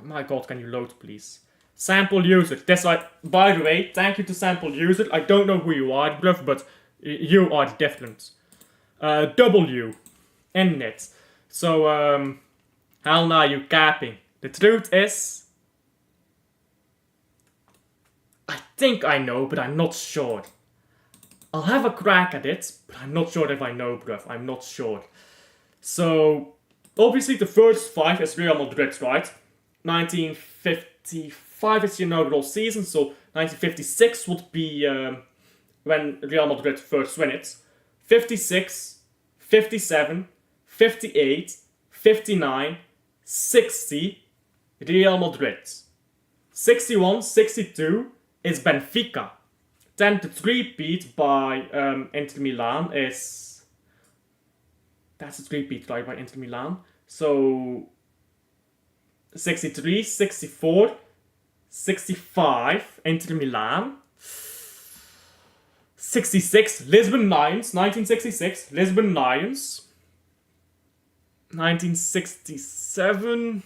My god, can you load, please? Sample user. That's right. By the way, thank you to sample user. I don't know who you are, bruv, but you are different. W. In it. So, hell nah, you capping. The truth is, I think I know, but I'm not sure. I'll have a crack at it, but I'm not sure if I know, bruv. I'm not sure. So, obviously the first 5 is Real Madrid, right? 1955 is the inaugural season, so 1956 would be when Real Madrid first win it. 56, 57, 58, 59, 60, Real Madrid. 61, 62 is Benfica. Then the three-peat by Inter Milan is... That's a three-peat, right, by Inter Milan. So... 63, 64, 65, Inter Milan. 66, Lisbon Lions, 1966, Lisbon Lions. 1967...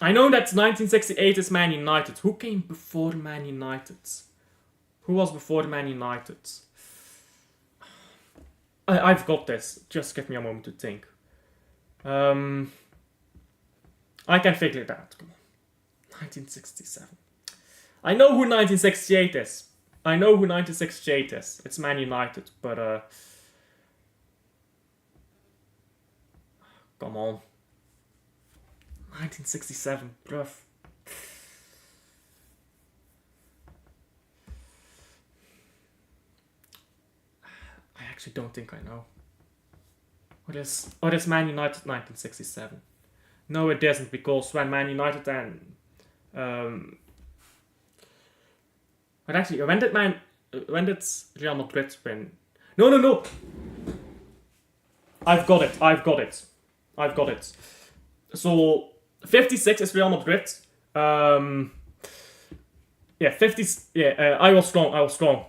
I know that 1968 is Man United. Who came before Man United? Who was before Man United? I've got this. Just give me a moment to think. I can figure it out. Come on. 1967. I know who 1968 is. I know who 1968 is. It's Man United, but come on. 1967, bruv. I actually don't think I know. What is Man United 1967? No, it doesn't, because when Man United and but actually, when did Real Madrid win? No. I've got it. So 56 is Real Madrid. I was wrong.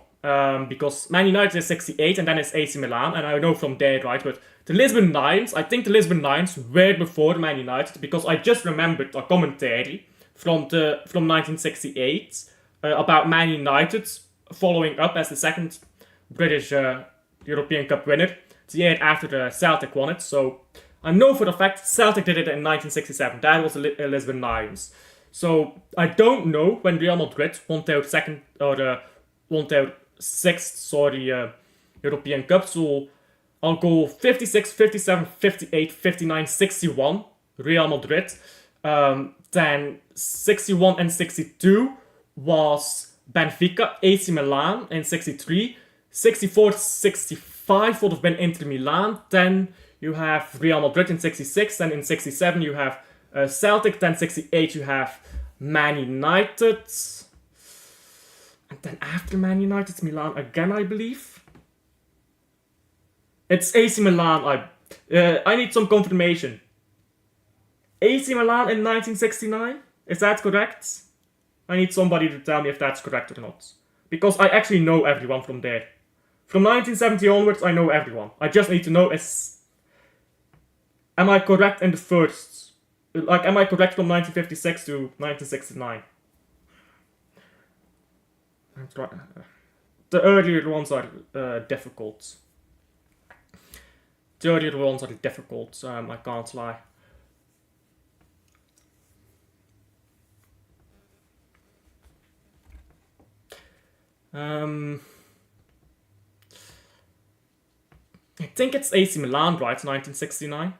Because Man United is 68 and then it's AC Milan, and I know from there, right? But the Lisbon Lions, I think the Lisbon Lions were before Man United, because I just remembered a commentary from 1968 about Man United following up as the second British European Cup winner the year after the Celtic won it. So I know for the fact Celtic did it in 1967. That was the Lisbon Lions. So I don't know when Real Madrid won their sixth European Cup. So I'll go 56, 57, 58, 59, 61 Real Madrid. Then 61 and 62 was Benfica, AC Milan in 63. 64, 65 would have been Inter Milan. Then you have Real Madrid in 66. Then in 67 you have Celtic. Then 68 you have Man United. And then after Man United, it's Milan again, I believe. It's AC Milan. I need some confirmation. AC Milan in 1969? Is that correct? I need somebody to tell me if that's correct or not. Because I actually know everyone from there. From 1970 onwards, I know everyone. I just need to know am I correct in the first? Like, am I correct from 1956 to 1969? The earlier ones are difficult. I can't lie. I think it's AC Milan, right? 1969.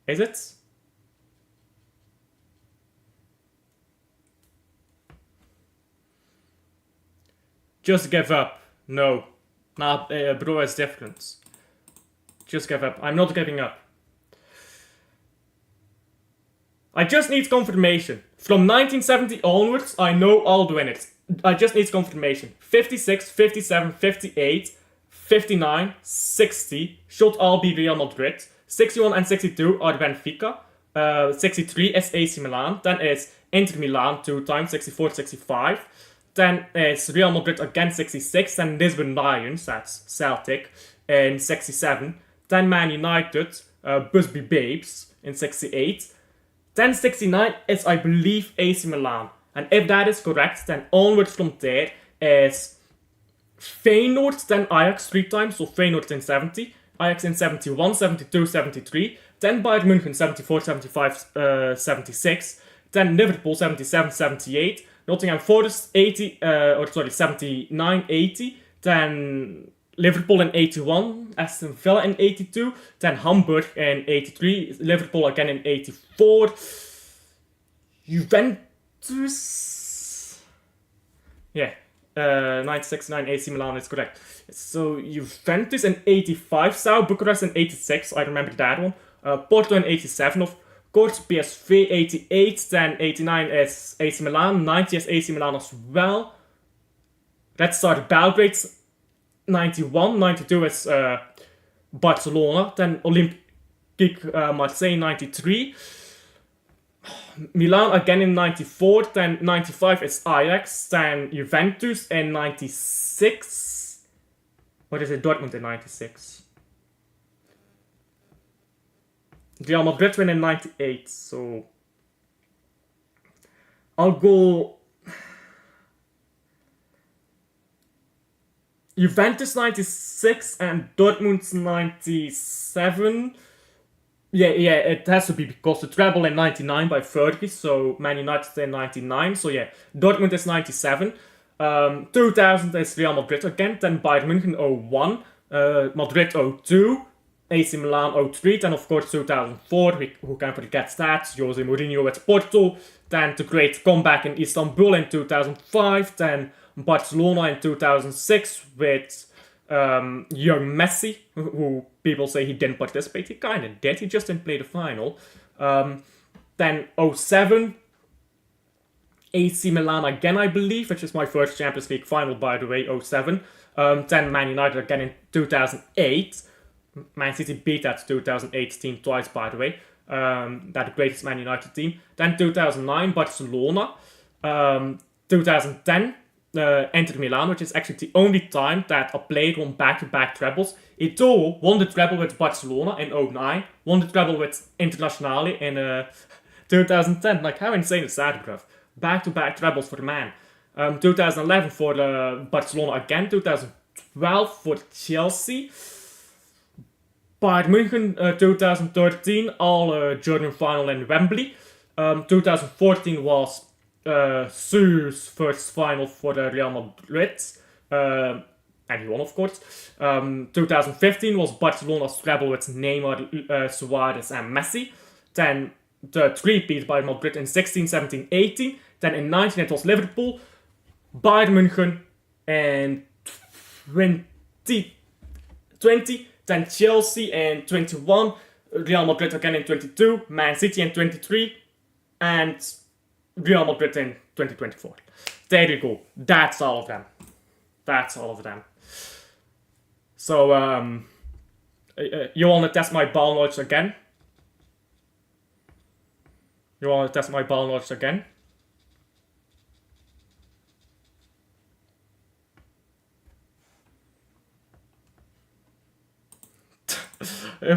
Is it? Just give up. No. Nah, bro, it's different. Just give up. I'm not giving up. I just need confirmation. From 1970 onwards, I know I'll win it. I just need confirmation. 56, 57, 58, 59, 60 should all be Real Madrid. 61 and 62 are Benfica. 63 is AC Milan. Then it's Inter Milan 2 times, 64, 65. Then it's Real Madrid again 66. Then Lisbon Lions, that's Celtic, in 67. Then Man United, Busby Babes in 68. Then 69 is, I believe, AC Milan. And if that is correct, then onwards from there is Feyenoord, then Ajax 3 times, so Feyenoord in 70, Ajax in 71, 72, 73, then Bayern München 74, 75, 76, then Liverpool 77, 78, Nottingham Forest 79, 80, then Liverpool in 81, Aston Villa in 82, then Hamburg in 83, Liverpool again in 84, Juventus, 1969 AC Milan is correct. So Juventus in 85, Sao Bucharest in 86, I remember that one. Porto in 87, of course, PSV 88, then 89 is AC Milan, 90 is AC Milan as well. Red Star Belgrade 91, 92 is Barcelona, then Olympique Marseille 93. Milan again in 94, then 95 is Ajax, then Juventus in 96. What is it? Dortmund in 96. Real Madrid win in 98, so I'll go Juventus 96 and Dortmund 97. Yeah, it has to be because the treble in 99 by Fergie, so Man United in 99, so yeah, Dortmund is 97, 2000 is Real Madrid again, then Bayern München 01, Madrid 02, AC Milan 03, then of course 2004, who can forget that, Jose Mourinho at Porto, then the great comeback in Istanbul in 2005, then Barcelona in 2006 with young Messi, who people say he didn't participate. He kind of did. He just didn't play the final. Then 07, AC Milan again, I believe, which is my first Champions League final, by the way, 07. Then Man United again in 2008. Man City beat that 2008 team twice, by the way. That greatest Man United team. Then 2009, Barcelona. 2010, Inter Milan, which is actually the only time that a player won back-to-back trebles. Eto'o won the treble with Barcelona in 09, won the treble with Internazionale in 2010. Like, how insane is that, bruv? Back-to-back trebles for the man. 2011 for Barcelona again, 2012 for Chelsea. Bayern München 2013, all German final in Wembley. 2014 was Su's first final for the Real Madrid. And he won, of course. 2015 was Barcelona's treble with Neymar, Suarez, and Messi. Then the three-peat by Madrid in 16, 17, 18. Then in 19 it was Liverpool, Bayern München, and 2020. Then Chelsea in 21, Real Madrid again in 22, Man City in 23, and Real Madrid in 2024. There you go. That's all of them. That's all of them. So, you want to test my ball knowledge again? You want to test my ball knowledge again?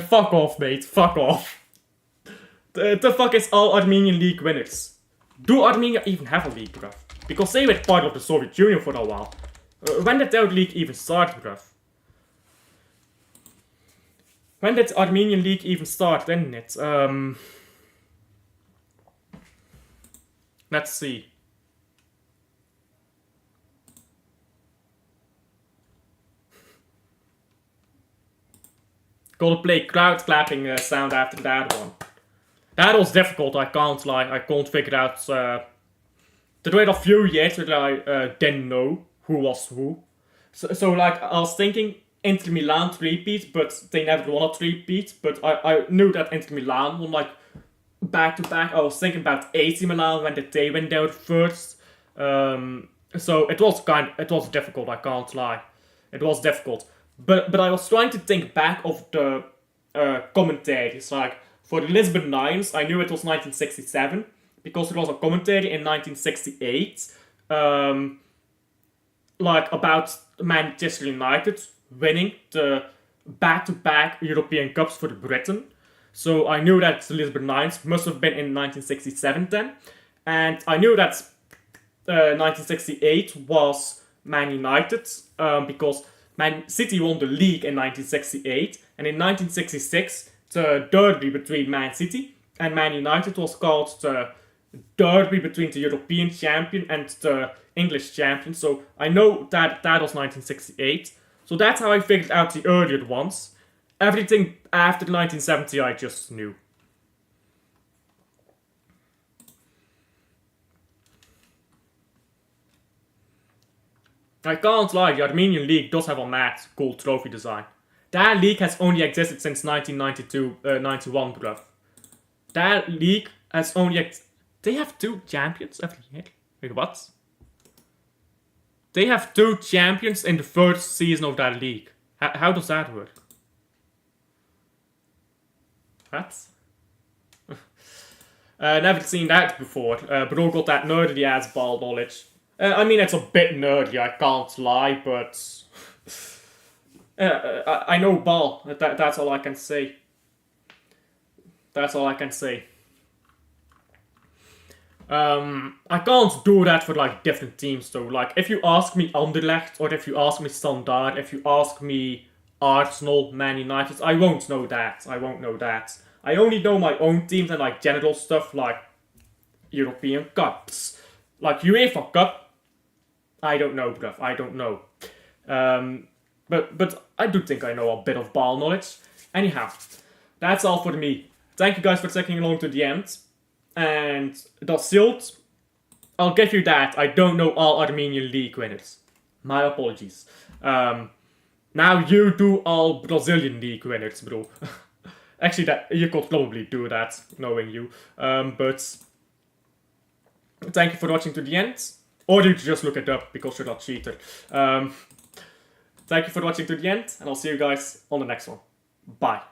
Fuck off, mate. Fuck off. The fuck is all Armenian League winners? Do Armenia even have a league, bruv? Because they were part of the Soviet Union for a while. When did their league even start, bruv? When did Armenian League even start, didn't it? Let's see. Gotta play crowd clapping sound after that one. That was difficult, I can't lie. I can't figure out. There were a few years that I didn't know who was who. So like, I was thinking Inter Milan three-peat, but they never won a three-peat. But I knew that Inter Milan won like back-to-back. I was thinking about AC Milan when did they win their first. So it was difficult, I can't lie. It was difficult. But I was trying to think back of the commentaries. Like, for the Lisbon Lions, I knew it was 1967 because there was a commentary in 1968, like about Manchester United winning the back-to-back European Cups for Britain. So I knew that the Lisbon Lions must have been in 1967 then, and I knew that 1968 was Man United because Man City won the league in 1968, and in 1966, the derby between Man City and Man United was called the derby between the European champion and the English champion. So I know that that was 1968. So that's how I figured out the earlier ones. Everything after 1970 I just knew. I can't lie, the Armenian League does have a mad gold trophy design. That league has only existed since 1992-91, bruv. That league has only... They have 2 champions every year? Wait, what? They have 2 champions in the first season of that league. How does that work? What? Never seen that before. Bro got that nerdy ass ball knowledge. I mean, it's a bit nerdy, I can't lie, but... I know ball. That's all I can say. That's all I can say. I can't do that for like different teams though. Like, if you ask me Anderlecht, or if you ask me Standard, if you ask me Arsenal, Man United, I won't know that. I won't know that. I only know my own teams and like general stuff like European Cups. Like UEFA Cup, I don't know, bruv, I don't know. But I do think I know a bit of ball knowledge. Anyhow, that's all for me. Thank you guys for sticking along to the end. And dat Silt, I'll give you that. I don't know all Armenian league winners. My apologies. Now you do all Brazilian league winners, bro. Actually, that you could probably do that, knowing you. But thank you for watching to the end. Or you just look it up because you're not a cheater. Thank you for watching to the end, and I'll see you guys on the next one. Bye.